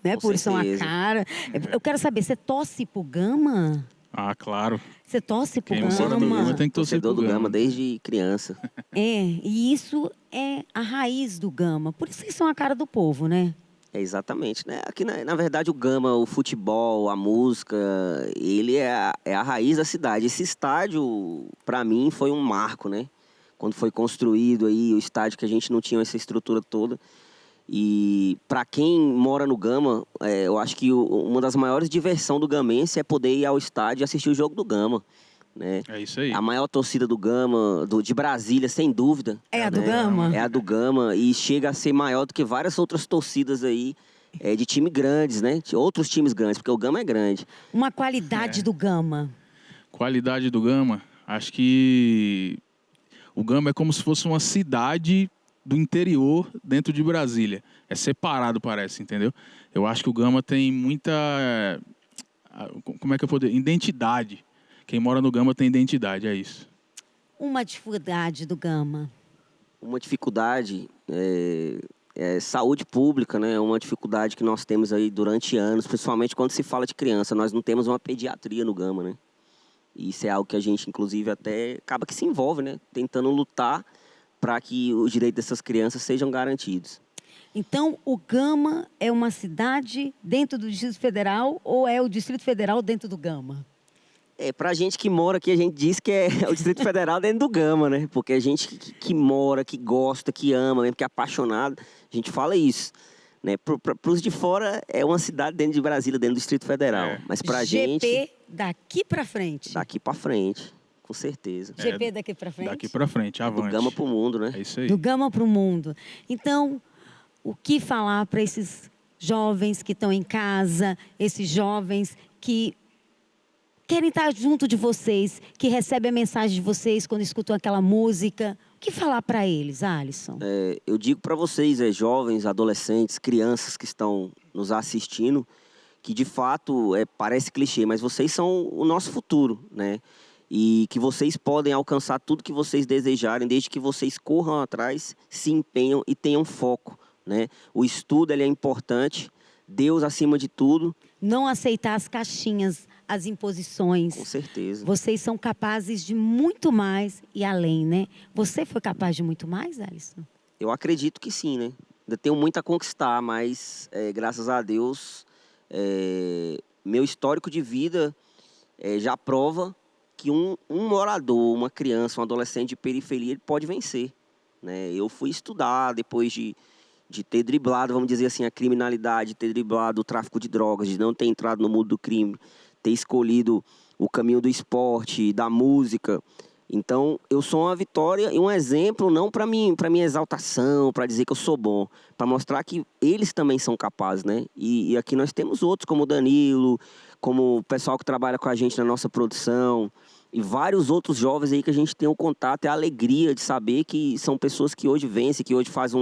né, Com por isso são a certeza. cara. Eu quero saber, você torce pro Gama? Ah, claro. Você torce pro Quem mora no Gama tem que torcer Torcedor pro do Gama Gama. desde criança. E isso é a raiz do Gama, por isso vocês são a cara do povo, né? Exatamente, né? Aqui, na verdade, o Gama, o futebol, a música, ele é a raiz da cidade. Esse estádio, para mim, foi um marco, né? Quando foi construído aí o estádio, que a gente não tinha essa estrutura toda. E para quem mora no Gama, eu acho que uma das maiores diversões do gamense é poder ir ao estádio e assistir o jogo do Gama, né? É isso aí. A maior torcida do Gama, de Brasília, sem dúvida. É a do né? Gama? É a do Gama e chega a ser maior do que várias outras torcidas aí de time grandes, né? De outros times grandes, porque o Gama é grande. Uma qualidade do Gama. Qualidade do Gama, acho que o Gama é como se fosse uma cidade do interior dentro de Brasília. É separado, parece, entendeu? Eu acho que o Gama tem muita... Como é que eu posso dizer? Identidade. Quem mora no Gama tem identidade, é isso. Uma dificuldade do Gama. Uma dificuldade é saúde pública, né? Uma dificuldade que nós temos aí durante anos, principalmente quando se fala de criança. Nós não temos uma pediatria no Gama, né? E isso é algo que a gente, inclusive, até acaba que se envolve, né? Tentando lutar para que os direitos dessas crianças sejam garantidos. Então, o Gama é uma cidade dentro do Distrito Federal ou é o Distrito Federal dentro do Gama? Pra gente que mora aqui, a gente diz que é o Distrito Federal dentro do Gama, né? Porque a gente que mora, que gosta, que ama, mesmo que é apaixonado, a gente fala isso. Né? Para os de fora, é uma cidade dentro de Brasília, dentro do Distrito Federal. Mas pra gente... GP daqui para frente. Daqui para frente, com certeza. GP daqui para frente? Daqui para frente, avante. Do Gama pro mundo, né? É isso aí. Do Gama para o mundo. Então, o que falar para esses jovens que estão em casa, esses jovens que querem estar junto de vocês, que recebem a mensagem de vocês quando escutam aquela música? O que falar para eles, Alisson? Eu digo para vocês, jovens, adolescentes, crianças que estão nos assistindo, que de fato parece clichê, mas vocês são o nosso futuro, né? E que vocês podem alcançar tudo que vocês desejarem, desde que vocês corram atrás, se empenham e tenham foco, né? O estudo ele é importante, Deus acima de tudo. Não aceitar as caixinhas, as imposições. Com certeza. Vocês são capazes de muito mais e além, né? Você foi capaz de muito mais, Alisson? Eu acredito que sim, né? Ainda tenho muito a conquistar, mas graças a Deus, meu histórico de vida já prova que um morador, uma criança, um adolescente de periferia, ele pode vencer, né? Eu fui estudar depois de ter driblado, vamos dizer assim, a criminalidade, ter driblado o tráfico de drogas, de não ter entrado no mundo do crime, ter escolhido o caminho do esporte, da música. Então, eu sou uma vitória e um exemplo, não para minha exaltação, para dizer que eu sou bom, para mostrar que eles também são capazes, né? E aqui nós temos outros, como o Danilo, como o pessoal que trabalha com a gente na nossa produção, e vários outros jovens aí que a gente tem o contato e a alegria de saber que são pessoas que hoje vencem, que hoje fazem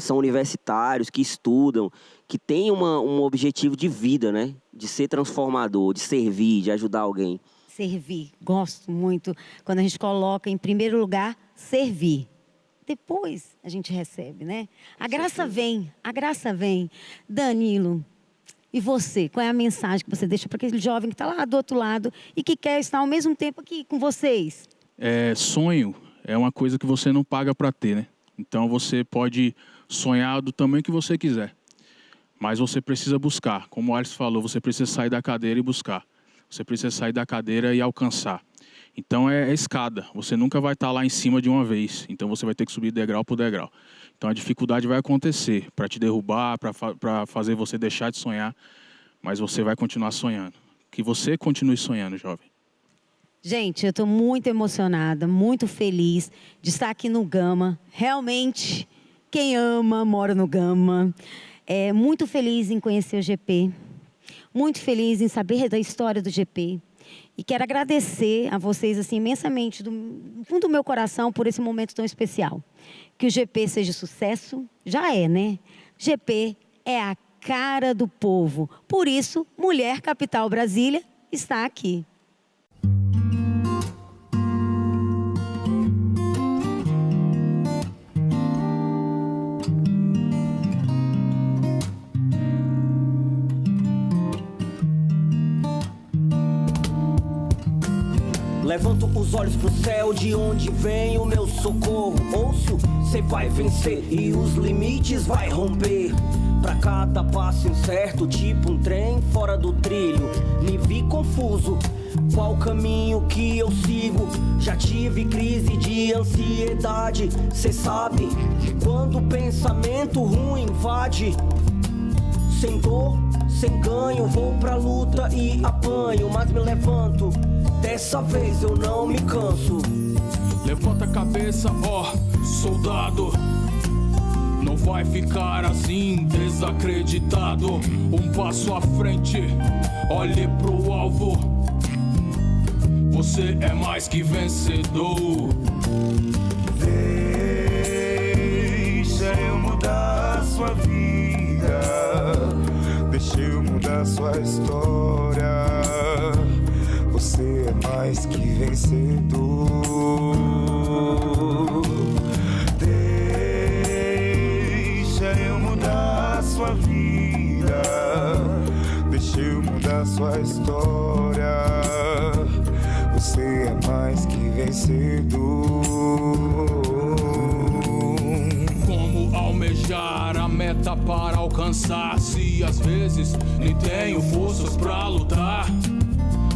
são universitários, que estudam, que têm um objetivo de vida, né? De ser transformador, de servir, de ajudar alguém. Servir. Gosto muito quando a gente coloca em primeiro lugar servir. depois a gente recebe, né? A graça vem. Danilo, e você? Qual é a mensagem que você deixa para aquele jovem que está lá do outro lado e que quer estar ao mesmo tempo aqui com vocês? Sonho é uma coisa que você não paga para ter, né? Então você pode sonhar do tamanho que você quiser. Mas você precisa buscar. Como o Alisson falou, você precisa sair da cadeira e buscar. Você precisa sair da cadeira e alcançar. Então é escada. Você nunca vai estar lá em cima de uma vez. Então você vai ter que subir degrau por degrau. Então a dificuldade vai acontecer para te derrubar, para fazer você deixar de sonhar. Mas você vai continuar sonhando. Que você continue sonhando, jovem. Gente, eu estou muito emocionada, muito feliz de estar aqui no Gama. Realmente, quem ama, mora no Gama. Muito feliz em conhecer o GP. Muito feliz em saber da história do GP. E quero agradecer a vocês assim, imensamente, do fundo do meu coração, por esse momento tão especial. Que o GP seja sucesso. Já é, né? GP é a cara do povo. Por isso, Mulher Capital Brasília está aqui. Levanto os olhos pro céu, de onde vem o meu socorro. Ouço, cê vai vencer e os limites vai romper. Pra cada passo incerto, tipo um trem fora do trilho. Me vi confuso, qual caminho que eu sigo? Já tive crise de ansiedade. Cê sabe, quando o pensamento ruim invade. Sem dor, sem ganho, vou pra luta e apanho, mas me levanto. Dessa vez eu não me canso. Levanta a cabeça, ó, soldado. Não vai ficar assim, desacreditado. Um passo à frente, olhe pro alvo. Você é mais que vencedor. Deixa eu mudar sua vida. Deixa eu mudar sua história. Você é mais que vencedor. Deixa eu mudar sua vida. Deixa eu mudar sua história. Você é mais que vencedor. Como almejar a meta para alcançar, se às vezes nem tenho forças pra lutar?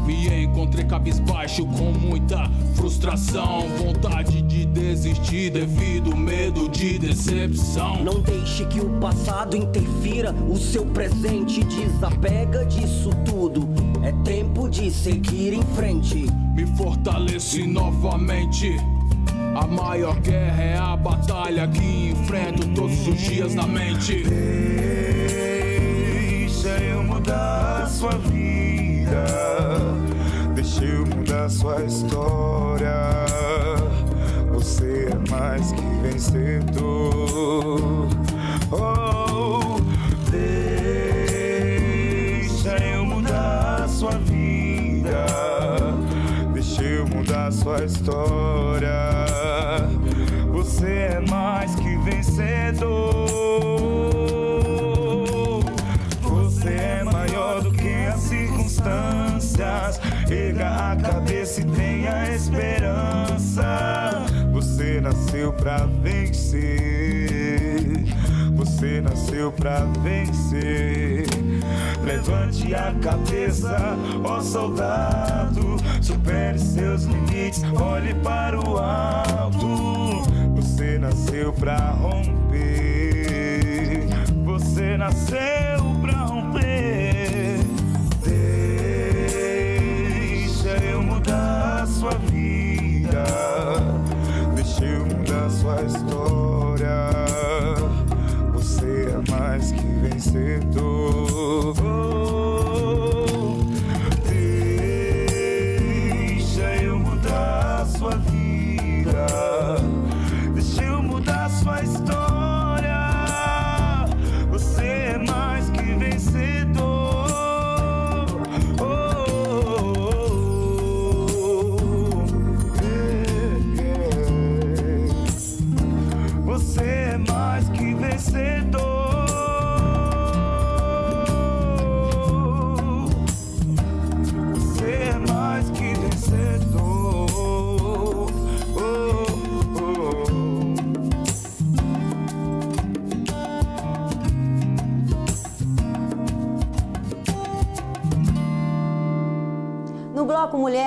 Me encontrei cabisbaixo com muita frustração, vontade de desistir devido ao medo de decepção. Não deixe que o passado interfira o seu presente. Desapega disso tudo, é tempo de seguir em frente. Me fortaleci novamente. A maior guerra é a batalha que enfrento todos os dias na mente. Deixa eu mudar sua vida. Deixa eu mudar sua história. Você é mais que vencedor. Oh, deixa eu mudar sua vida. Deixa eu mudar sua história. Você é mais que vencedor. Você é maior do que as circunstâncias. Erga a cabeça e tenha esperança. Você nasceu pra vencer. Você nasceu pra vencer. Levante a cabeça, ó soldado. Supere seus limites, olhe para o alto. Você nasceu pra romper. Você nasceu pra romper. Deixa eu mudar sua vida. Deixa eu mudar sua história. Você é mais que vencedor. Deixa eu mudar sua vida. Deixa eu mudar sua história. Você é mais que vencedor.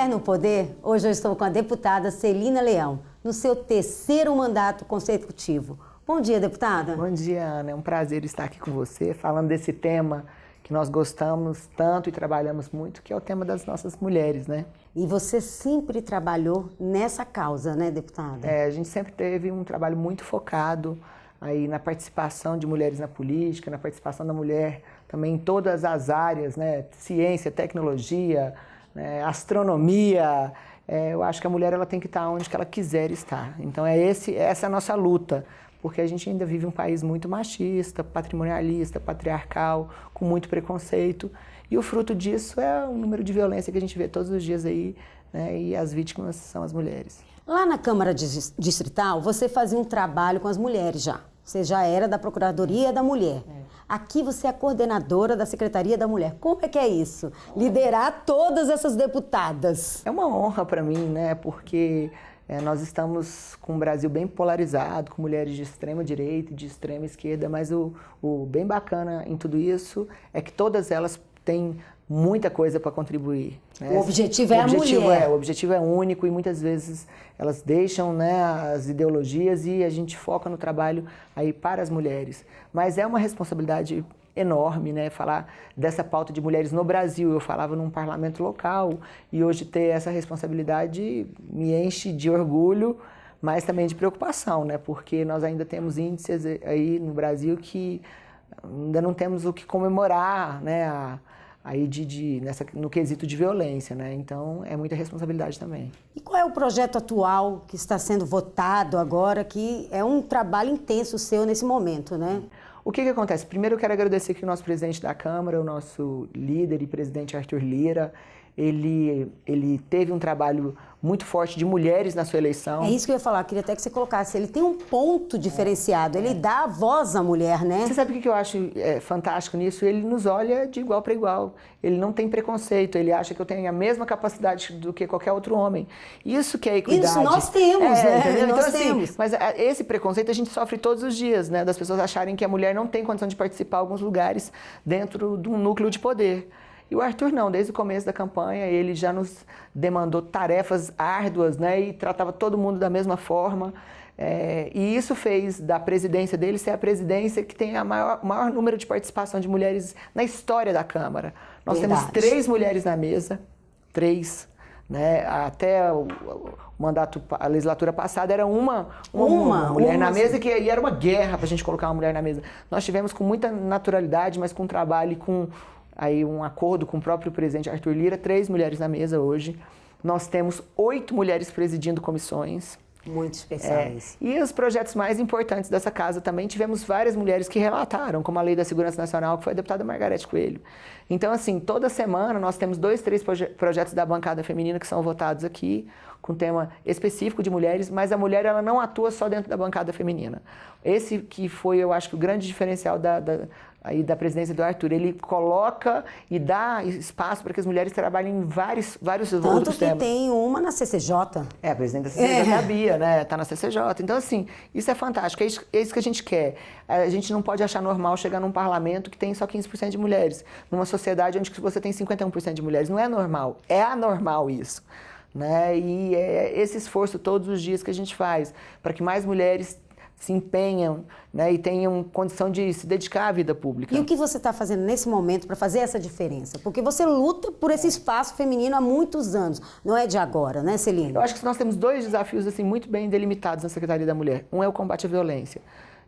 Mulher no Poder, hoje eu estou com a deputada Celina Leão, no seu 3º mandato consecutivo. Bom dia, deputada. Bom dia, Ana. É um prazer estar aqui com você, falando desse tema que nós gostamos tanto e trabalhamos muito, que é o tema das nossas mulheres, né? E você sempre trabalhou nessa causa, né, deputada? A gente sempre teve um trabalho muito focado aí na participação de mulheres na política, na participação da mulher também em todas as áreas, né? Ciência, tecnologia, né? Astronomia. Eu acho que a mulher ela tem que estar onde que ela quiser estar. Então essa é a nossa luta, porque a gente ainda vive um país muito machista, patrimonialista, patriarcal, com muito preconceito. E o fruto disso é o número de violência que a gente vê todos os dias aí, né? E as vítimas são as mulheres. Lá na Câmara Distrital, você fazia um trabalho com as mulheres já. Você já era da Procuradoria da Mulher. Aqui você é a coordenadora da Secretaria da Mulher. Como é que é isso? Liderar todas essas deputadas. É uma honra para mim, né? Porque nós estamos com um Brasil bem polarizado, com mulheres de extrema direita e de extrema esquerda, mas o bem bacana em tudo isso é que todas elas têm muita coisa para contribuir. Né? O objetivo é a mulher. O objetivo é único e muitas vezes elas deixam, né, as ideologias e a gente foca no trabalho aí para as mulheres. Mas é uma responsabilidade enorme, né, falar dessa pauta de mulheres no Brasil. Eu falava num parlamento local e hoje ter essa responsabilidade me enche de orgulho, mas também de preocupação, né, porque nós ainda temos índices aí no Brasil que ainda não temos o que comemorar, né, aí no quesito de violência, né? Então é muita responsabilidade também. E qual é o projeto atual que está sendo votado agora, que é um trabalho intenso seu nesse momento, né? O que acontece? Primeiro eu quero agradecer aqui o nosso presidente da Câmara, o nosso líder e presidente Arthur Lira. Ele teve um trabalho muito forte de mulheres na sua eleição. É isso que eu ia falar, queria até que você colocasse. Ele tem um ponto diferenciado, ele dá a voz à mulher, né? Você sabe o que eu acho fantástico nisso? Ele nos olha de igual para igual. Ele não tem preconceito, ele acha que eu tenho a mesma capacidade do que qualquer outro homem. Isso que é equidade. Isso nós temos, né? Entendeu? Nós então, temos. Assim, mas esse preconceito a gente sofre todos os dias, né? Das pessoas acharem que a mulher não tem condição de participar em alguns lugares dentro de um núcleo de poder. E o Arthur não, desde o começo da campanha, ele já nos demandou tarefas árduas, né, e tratava todo mundo da mesma forma. E isso fez da presidência dele ser a presidência que tem o maior número de participação de mulheres na história da Câmara. Nós temos 3 mulheres na mesa, 3. Né? Até o mandato, a legislatura passada era uma mulher na mesa, e era uma guerra para a gente colocar uma mulher na mesa. Nós tivemos com muita naturalidade, mas com trabalho e com aí um acordo com o próprio presidente Arthur Lira, 3 mulheres na mesa hoje. Nós temos 8 mulheres presidindo comissões. Muito especiais. E os projetos mais importantes dessa casa também, tivemos várias mulheres que relataram, como a Lei da Segurança Nacional, que foi a deputada Margarete Coelho. Então, assim, toda semana nós temos 2, 3 projetos da bancada feminina que são votados aqui, com tema específico de mulheres, mas a mulher ela não atua só dentro da bancada feminina. Esse que foi, eu acho, que o grande diferencial aí da presidência do Arthur, ele coloca e dá espaço para que as mulheres trabalhem em vários outros temas. Tanto que tem uma na CCJ. A presidente da CCJ é a Bia, né? Está na CCJ. Então, assim, isso é fantástico. É isso que a gente quer. A gente não pode achar normal chegar num parlamento que tem só 15% de mulheres. Numa sociedade onde você tem 51% de mulheres. Não é normal. É anormal isso. Né? E é esse esforço todos os dias que a gente faz para que mais mulheres se empenham, né, e tenham condição de se dedicar à vida pública. E o que você está fazendo nesse momento para fazer essa diferença? Porque você luta por esse espaço feminino há muitos anos, não é de agora, né, Celina? Eu acho que nós temos 2 desafios assim, muito bem delimitados na Secretaria da Mulher. Um é o combate à violência.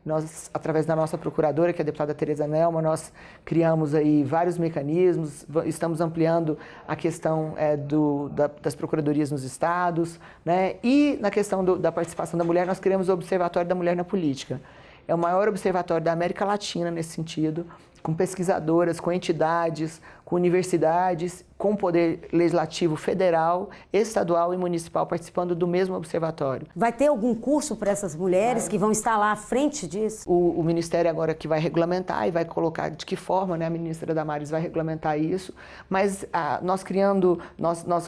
Nós, através da nossa procuradora, que é a deputada Tereza Nelma, nós criamos aí vários mecanismos, estamos ampliando a questão das procuradorias nos estados, né? E na questão da participação da mulher, nós criamos o Observatório da Mulher na Política. É o maior observatório da América Latina nesse sentido, com pesquisadoras, com entidades, com universidades, com poder legislativo federal, estadual e municipal participando do mesmo observatório. Vai ter algum curso para essas mulheres que vão estar lá à frente disso? O Ministério agora que vai regulamentar e vai colocar de que forma, né, a ministra Damares vai regulamentar isso, mas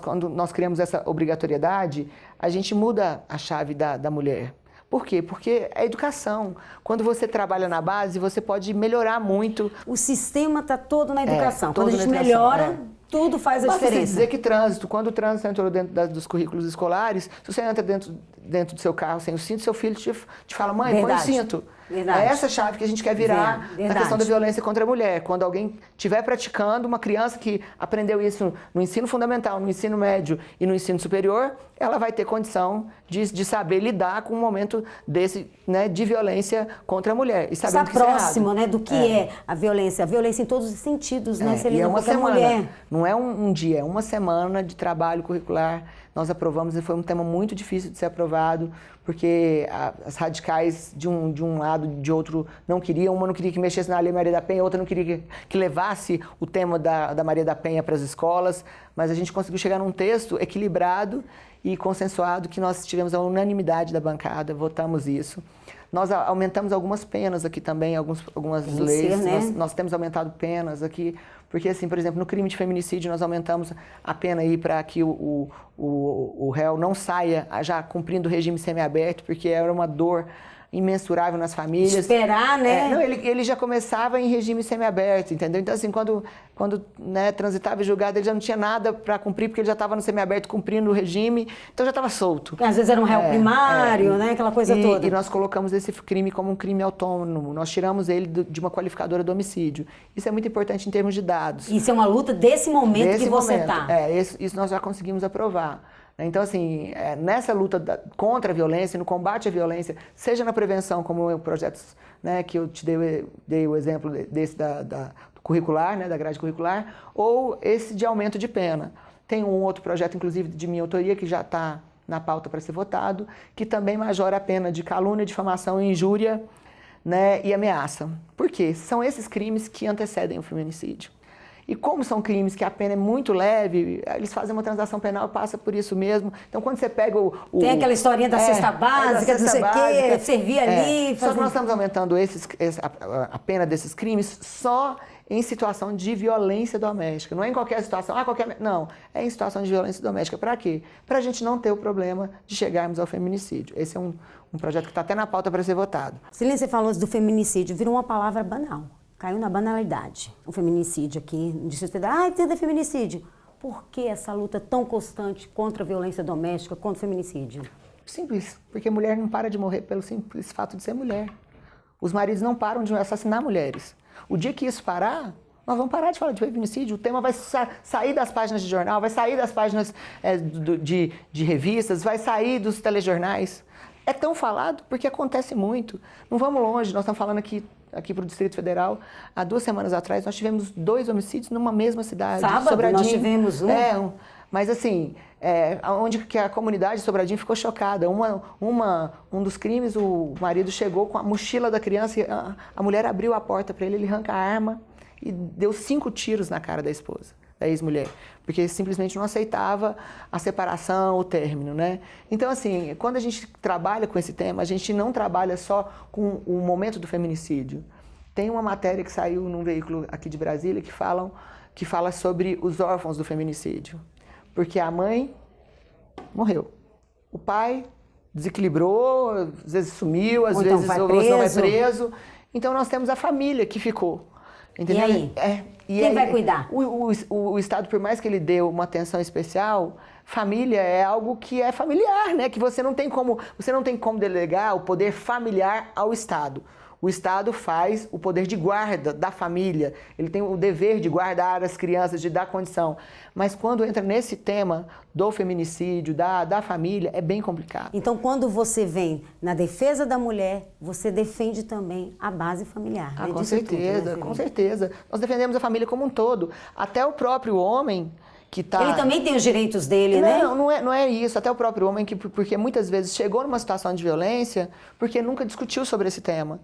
quando nós criamos essa obrigatoriedade, a gente muda a chave da mulher. Por quê? Porque é educação. Quando você trabalha na base, você pode melhorar muito. O sistema está todo na educação. Todo Quando a gente na educação, melhora, Tudo faz a Basta diferença. dizer que trânsito, quando o trânsito entrou dentro dos currículos escolares, se você entra dentro do seu carro sem o cinto, seu filho te fala, mãe, põe o cinto. Verdade. É essa chave que a gente quer virar na questão da violência contra a mulher. Quando alguém estiver praticando, uma criança que aprendeu isso no ensino fundamental, no ensino médio e no ensino superior, ela vai ter condição de saber lidar com um momento desse, né, de violência contra a mulher. E Está próximo, né, do que é a violência em todos os sentidos, né, Celina? E é uma semana, mulher. não é um dia, é uma semana de trabalho curricular. Nós aprovamos e foi um tema muito difícil de ser aprovado, porque as radicais de um lado e de outro não queriam. Uma não queria que mexesse na Lei Maria da Penha, outra não queria que levasse o tema da Maria da Penha para as escolas, mas a gente conseguiu chegar num texto equilibrado e consensuado, que nós tivemos a unanimidade da bancada, votamos isso. Nós aumentamos algumas penas aqui também, algumas leis. Né? Nós temos aumentado penas aqui, porque, assim, por exemplo, no crime de feminicídio, nós aumentamos a pena aí para que o réu não saia já cumprindo o regime semiaberto, porque era uma dor imensurável nas famílias. Esperar, né? Não, ele já começava em regime semiaberto, entendeu? Então, assim, quando né, transitava em julgado, ele já não tinha nada para cumprir, porque ele já estava no semiaberto cumprindo o regime, então já estava solto. Às vezes era um réu primário, né? Aquela coisa toda. E nós colocamos esse crime como um crime autônomo, nós tiramos ele de uma qualificadora do homicídio. Isso é muito importante em termos de dados. Isso é uma luta desse momento que você está. Isso nós já conseguimos aprovar. Então, assim, nessa luta contra a violência, no combate à violência, seja na prevenção, como projetos, né, que eu te dei o exemplo desse da curricular, né, da grade curricular, ou esse de aumento de pena. Tem um outro projeto, inclusive, de minha autoria, que já está na pauta para ser votado, que também majora a pena de calúnia, difamação, injúria, né, e ameaça. Por quê? São esses crimes que antecedem o feminicídio. E como são crimes que a pena é muito leve, eles fazem uma transação penal e passa por isso mesmo. Então, quando você pega Tem aquela historinha da cesta básica, não sei o quê, servir ali... Só que nós estamos aumentando a pena desses crimes só em situação de violência doméstica. Não é em qualquer situação, não, é em situação de violência doméstica. Para quê? Para a gente não ter o problema de chegarmos ao feminicídio. Esse é um projeto que está até na pauta para ser votado. Celina, você falou do feminicídio, virou uma palavra banal. Caiu na banalidade. O feminicídio aqui no Distrito Federal. Tudo é feminicídio. Por que essa luta tão constante contra a violência doméstica, contra o feminicídio? Simples. Porque mulher não para de morrer pelo simples fato de ser mulher. Os maridos não param de assassinar mulheres. O dia que isso parar, nós vamos parar de falar de feminicídio. O tema vai sair das páginas de jornal, vai sair das páginas de revistas, vai sair dos telejornais. É tão falado porque acontece muito. Não vamos longe, nós estamos falando aqui para o Distrito Federal. Há 2 semanas atrás, nós tivemos 2 homicídios numa mesma cidade. Sábado, Sobradinho. nós tivemos um. Mas assim, onde que a comunidade de Sobradinho ficou chocada. Um dos crimes, o marido chegou com a mochila da criança, e a mulher abriu a porta para ele arranca a arma e deu 5 tiros na cara da esposa, da ex-mulher, porque simplesmente não aceitava a separação, o término, né? Então, assim, quando a gente trabalha com esse tema, a gente não trabalha só com o momento do feminicídio. Tem uma matéria que saiu num veículo aqui de Brasília que fala sobre os órfãos do feminicídio, porque a mãe morreu, o pai desequilibrou, às vezes sumiu, às vezes não vai preso. Então, nós temos a família que ficou. Entendeu? E aí? Quem vai cuidar? O Estado, por mais que ele dê uma atenção especial, família é algo que é familiar, né? Que você não tem como delegar o poder familiar ao Estado. O Estado faz o poder de guarda da família, ele tem o dever de guardar as crianças, de dar condição. Mas quando entra nesse tema do feminicídio, da família, é bem complicado. Então, quando você vem na defesa da mulher, você defende também a base familiar. Ah, com certeza, com certeza. Nós defendemos a família como um todo. Até o próprio homem que está... Ele também tem os direitos dele, né? Não é isso. Até o próprio homem, porque muitas vezes chegou numa situação de violência porque nunca discutiu sobre esse tema.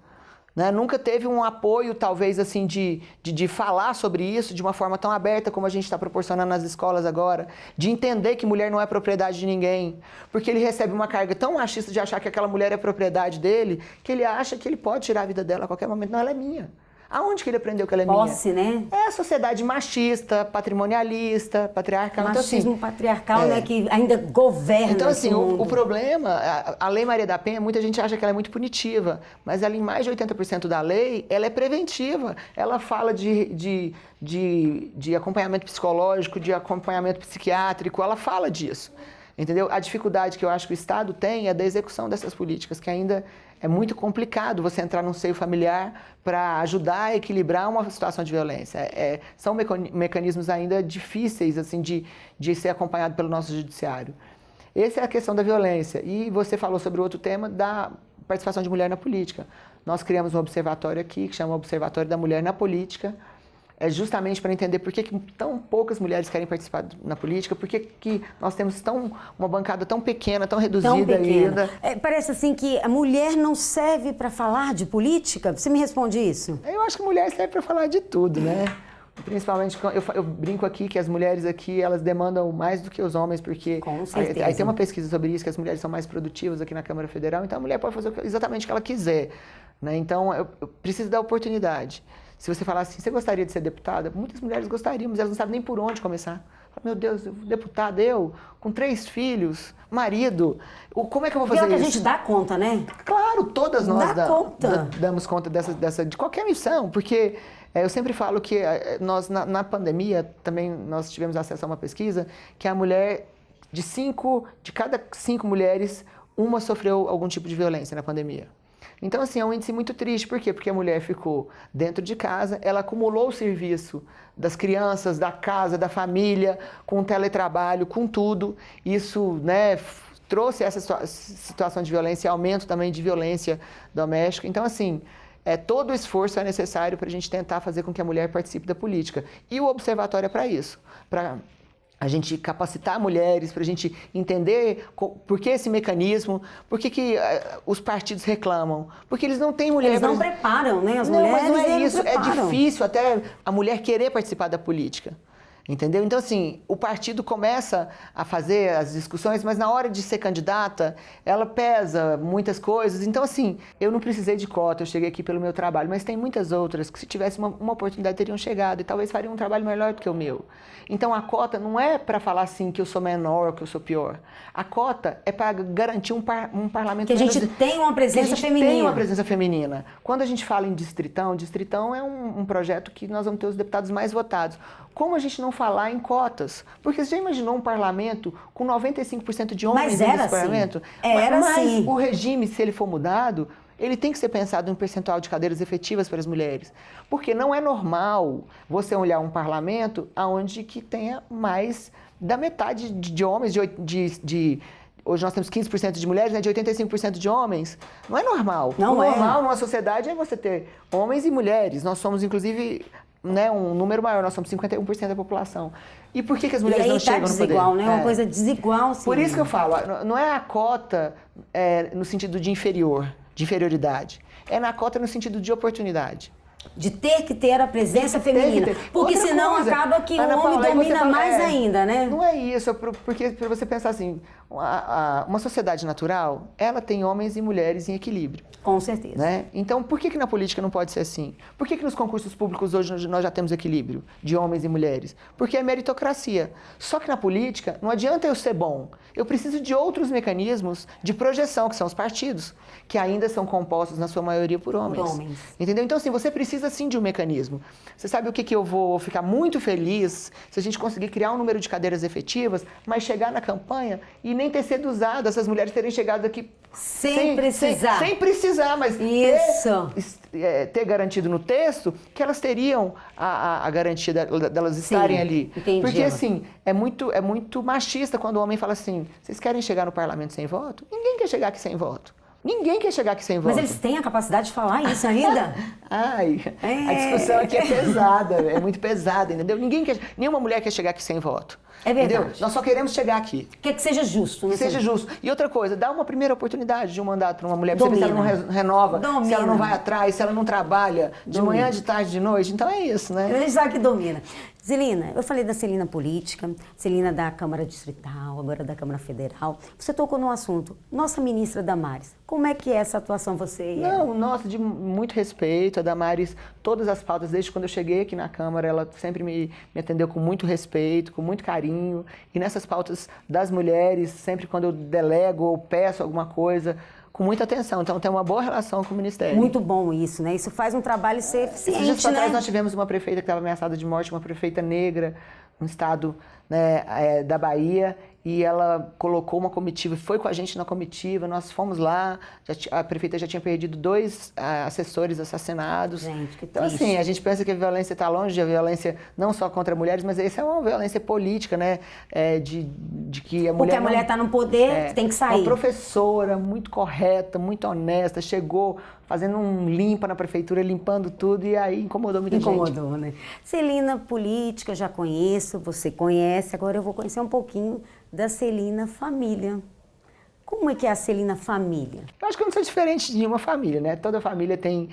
Né? Nunca teve um apoio, talvez, assim, de falar sobre isso de uma forma tão aberta como a gente está proporcionando nas escolas agora, de entender que mulher não é propriedade de ninguém, porque ele recebe uma carga tão machista de achar que aquela mulher é propriedade dele, que ele acha que ele pode tirar a vida dela a qualquer momento. Não, ela é minha. Aonde que ele aprendeu que ela é Posse, minha? né? É a sociedade machista, patrimonialista, patriarcal. Machismo então, assim, patriarcal, né, que ainda governa Então, esse assim, mundo. o problema, a Lei Maria da Penha, muita gente acha que ela é muito punitiva, mas ela, em mais de 80% da lei, ela é preventiva. Ela fala de acompanhamento psicológico, de acompanhamento psiquiátrico, ela fala disso. Entendeu? A dificuldade que eu acho que o Estado tem é da execução dessas políticas, que ainda é muito complicado você entrar num seio familiar para ajudar a equilibrar uma situação de violência. São mecanismos ainda difíceis assim, de ser acompanhado pelo nosso judiciário. Essa é a questão da violência. E você falou sobre outro tema da participação de mulher na política. Nós criamos um observatório aqui, que chama Observatório da Mulher na Política, justamente para entender por que tão poucas mulheres querem participar na política, por que nós temos uma bancada tão pequena, tão reduzida ainda. Parece assim que a mulher não serve para falar de política? Você me responde isso? Eu acho que a mulher serve para falar de tudo, né? Principalmente, eu brinco aqui que as mulheres aqui, elas demandam mais do que os homens, porque Com certeza. Aí tem uma pesquisa sobre isso, que as mulheres são mais produtivas aqui na Câmara Federal, então a mulher pode fazer exatamente o que ela quiser, né? Então, eu preciso dar oportunidade. Se você falar assim, você gostaria de ser deputada? Muitas mulheres gostariam, mas elas não sabem nem por onde começar. Meu Deus, deputada, eu, com 3 filhos, marido, como é que eu vou fazer isso? Que a gente dá conta, né? Claro, todas nós damos conta de qualquer missão, porque eu sempre falo que nós, na pandemia, também nós tivemos acesso a uma pesquisa, que a mulher, de cada 5 mulheres, uma sofreu algum tipo de violência na pandemia. Então, assim, é um índice muito triste. Por quê? Porque a mulher ficou dentro de casa, ela acumulou o serviço das crianças, da casa, da família, com o teletrabalho, com tudo. Isso, né, trouxe essa situação de violência e aumento também de violência doméstica. Então, assim, todo o esforço é necessário para a gente tentar fazer com que a mulher participe da política. E o observatório é para isso, para a gente capacitar mulheres, para a gente entender por que esse mecanismo, por que os partidos reclamam. Porque eles não têm mulher... Eles não preparam, né? As mulheres mas não é isso. É preparam. difícil até a mulher querer participar da política. Entendeu? Então, assim, o partido começa a fazer as discussões, mas na hora de ser candidata, ela pesa muitas coisas. Então, assim, eu não precisei de cota, eu cheguei aqui pelo meu trabalho, mas tem muitas outras que, se tivesse uma oportunidade, teriam chegado e talvez fariam um trabalho melhor do que o meu. Então, a cota não é para falar assim que eu sou menor ou que eu sou pior. A cota é para garantir um parlamento... Que a gente tem uma presença feminina. Tem uma presença feminina. Quando a gente fala em Distritão é um projeto que nós vamos ter os deputados mais votados. Como a gente não falar em cotas? Porque você já imaginou um parlamento com 95% de homens nesse parlamento? Era mas assim. O regime, se ele for mudado, ele tem que ser pensado em um percentual de cadeiras efetivas para as mulheres. Porque não é normal você olhar um parlamento onde que tenha mais da metade de homens, hoje nós temos 15% de mulheres, né, de 85% de homens. Não é normal. Não o é. normal numa sociedade é você ter homens e mulheres. Nós somos, inclusive... né, um número maior, nós somos 51% da população. E por que as mulheres não chegam no poder? Desigual, né? Uma coisa desigual, sim. Por isso que eu falo, não é a cota no sentido de inferioridade. É na cota no sentido de oportunidade. De ter que ter a presença feminina. Porque outra senão coisa, acaba que Ana o homem Paula, domina mais ainda, né? Não é isso, porque para você pensar assim, uma sociedade natural, ela tem homens e mulheres em equilíbrio. Com certeza. Né? Então, por que na política não pode ser assim? Por que nos concursos públicos hoje nós já temos equilíbrio de homens e mulheres? Porque é meritocracia. Só que na política não adianta eu ser bom. Eu preciso de outros mecanismos de projeção, que são os partidos, que ainda são compostos, na sua maioria, por homens. Entendeu? Então, assim, você precisa, sim, de um mecanismo. Você sabe o que eu vou ficar muito feliz se a gente conseguir criar um número de cadeiras efetivas, mas chegar na campanha e nem ter sido usado, essas mulheres terem chegado aqui sem precisar, mas ter garantido no texto que elas teriam a garantia delas estarem ali. Entendi. Porque, assim, é muito machista quando o homem fala assim, vocês querem chegar no parlamento sem voto? Ninguém quer chegar aqui sem voto. Ninguém quer chegar aqui sem voto. Mas eles têm a capacidade de falar isso ainda? A discussão aqui é pesada, é muito pesada, entendeu? Nenhuma mulher quer chegar aqui sem voto. É verdade. Entendeu? Nós só queremos chegar aqui. Quer que seja justo, né? Que seja justo. E outra coisa, dá uma primeira oportunidade de um mandato para uma mulher, para você ver se ela não renova, se ela não vai atrás, se ela não trabalha de manhã, de tarde, de noite. Então é isso, né? A gente sabe que domina. Celina, eu falei da Celina política, Celina da Câmara Distrital, agora da Câmara Federal. Você tocou no assunto. Nossa ministra Damares, como é que é essa atuação você e ela? Não, nossa, de muito respeito. A Damares, todas as pautas, desde quando eu cheguei aqui na Câmara, ela sempre me atendeu com muito respeito, com muito carinho. E nessas pautas das mulheres, sempre quando eu delego ou peço alguma coisa, com muita atenção. Então, tem uma boa relação com o Ministério. Muito bom isso, né? Isso faz um trabalho ser eficiente, Esses dias né? atrás nós tivemos uma prefeita que estava ameaçada de morte, uma prefeita negra, no estado, né, da Bahia, e ela colocou uma comitiva, foi com a gente na comitiva, nós fomos lá, a prefeita já tinha perdido 2 assessores assassinados. Gente, que então, triste. assim, a gente pensa que a violência está longe, a violência não só contra mulheres, mas essa é uma violência política, né? De que a mulher. Porque a mulher está no poder, tem que sair. Uma professora muito correta, muito honesta, chegou fazendo um limpa na prefeitura, limpando tudo, e aí incomodou muita gente. Incomodou, né? Celina política, já conheço, você conhece, agora eu vou conhecer um pouquinho da Celina família. Como é que é a Celina família? Eu acho que eu não sou diferente de uma família, né? Toda família tem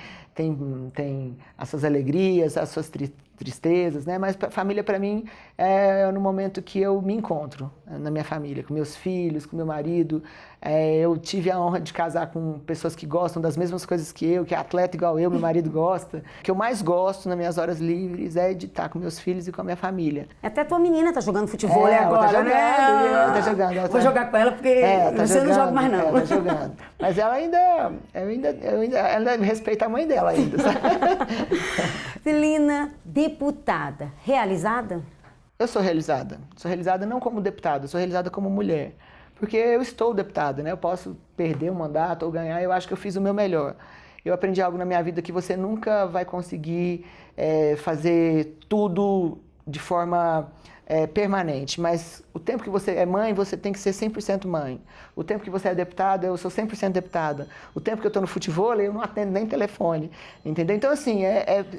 as suas alegrias, as suas tristezas, né? Mas família para mim é no momento que eu me encontro na minha família, com meus filhos, com meu marido. Eu tive a honra de casar com pessoas que gostam das mesmas coisas que eu, que é atleta igual eu, meu marido gosta. O que eu mais gosto nas minhas horas livres é de estar com meus filhos e com a minha família. Até tua menina tá jogando futebol ela agora, tá jogando, né? tá jogando. Vou jogar com ela porque você não joga mais não. Tá jogando. Mas ela ainda respeita a mãe dela ainda, sabe? Celina, deputada, realizada? Eu sou realizada. Sou realizada não como deputada, sou realizada como mulher. Porque eu estou deputada, né? Eu posso perder um mandato ou ganhar, eu acho que eu fiz o meu melhor. Eu aprendi algo na minha vida que você nunca vai conseguir fazer tudo de forma permanente, mas o tempo que você é mãe, você tem que ser 100% mãe. O tempo que você é deputada, eu sou 100% deputada. O tempo que eu estou no futebol, eu não atendo nem telefone, entendeu? Então, assim,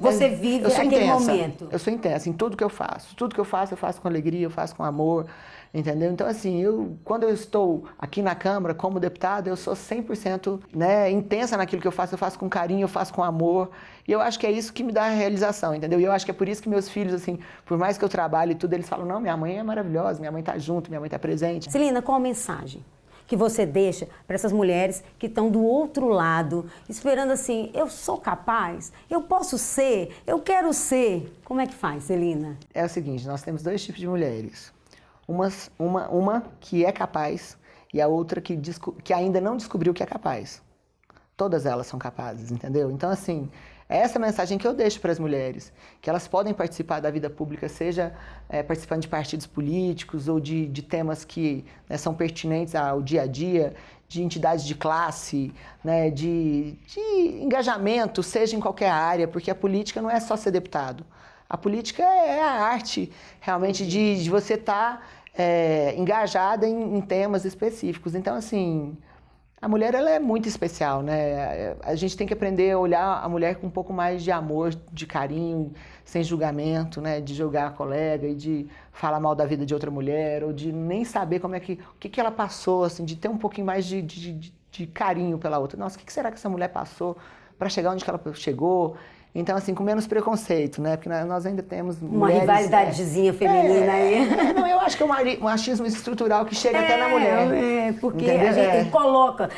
Você vive aquele momento. Eu sou intensa em tudo que eu faço. Tudo que eu faço com alegria, eu faço com amor, entendeu? Então, assim, quando eu estou aqui na Câmara como deputada, eu sou 100%, né, intensa naquilo que eu faço com carinho, eu faço com amor. E eu acho que é isso que me dá a realização, entendeu? E eu acho que é por isso que meus filhos, assim, por mais que eu trabalhe e tudo, eles falam, não, minha mãe é maravilhosa, minha mãe tá junto, minha mãe tá presente. Celina, qual a mensagem que você deixa para essas mulheres que estão do outro lado, esperando assim, eu sou capaz, eu posso ser, eu quero ser. Como é que faz, Celina? É o seguinte, nós temos 2 tipos de mulheres. Uma que é capaz e a outra que ainda não descobriu que é capaz. Todas elas são capazes, entendeu? Então, assim, é essa mensagem que eu deixo para as mulheres, que elas podem participar da vida pública, seja participando de partidos políticos ou de temas que, né, são pertinentes ao dia a dia, de entidades de classe, né, de engajamento, seja em qualquer área, porque a política não é só ser deputado. A política é a arte, realmente, de você estar engajada em temas específicos. Então, assim, a mulher ela é muito especial, né? A gente tem que aprender a olhar a mulher com um pouco mais de amor, de carinho, sem julgamento, né? De julgar a colega e de falar mal da vida de outra mulher, ou de nem saber o que ela passou, assim, de ter um pouquinho mais de carinho pela outra. Nossa, o que será que essa mulher passou para chegar onde que ela chegou? Então, assim, com menos preconceito, né? Porque nós ainda temos uma mulheres, rivalidadezinha feminina aí. Não, eu acho que é um machismo estrutural que chega até na mulher. Porque a gente coloca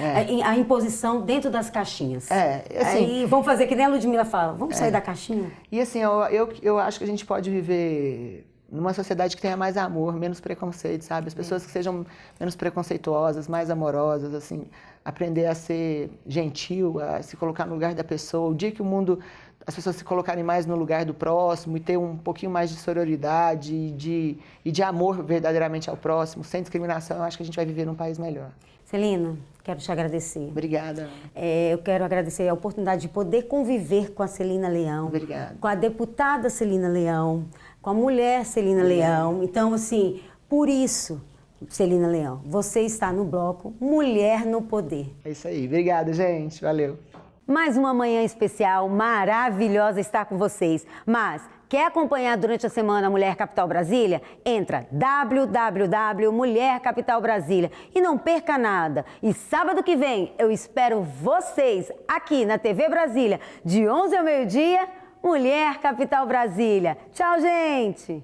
a imposição dentro das caixinhas. Assim, aí vamos fazer que nem a Ludmilla fala, vamos sair da caixinha? E assim, eu acho que a gente pode viver numa sociedade que tenha mais amor, menos preconceito, sabe? As pessoas que sejam menos preconceituosas, mais amorosas, assim, aprender a ser gentil, a se colocar no lugar da pessoa. O dia que as pessoas se colocarem mais no lugar do próximo e ter um pouquinho mais de sororidade e de amor verdadeiramente ao próximo, sem discriminação, eu acho que a gente vai viver num país melhor. Celina, quero te agradecer. Obrigada. Eu quero agradecer a oportunidade de poder conviver com a Celina Leão. Obrigada. Com a deputada Celina Leão, com a mulher Celina Leão. Então, assim, por isso, Celina Leão, você está no bloco Mulher no Poder. É isso aí. Obrigada, gente. Valeu. Mais uma manhã especial, maravilhosa estar com vocês. Mas quer acompanhar durante a semana a Mulher Capital Brasília? Entra www.mulhercapital Brasília e não perca nada. E sábado que vem eu espero vocês aqui na TV Brasília, de 11 ao meio-dia, Mulher Capital Brasília. Tchau, gente!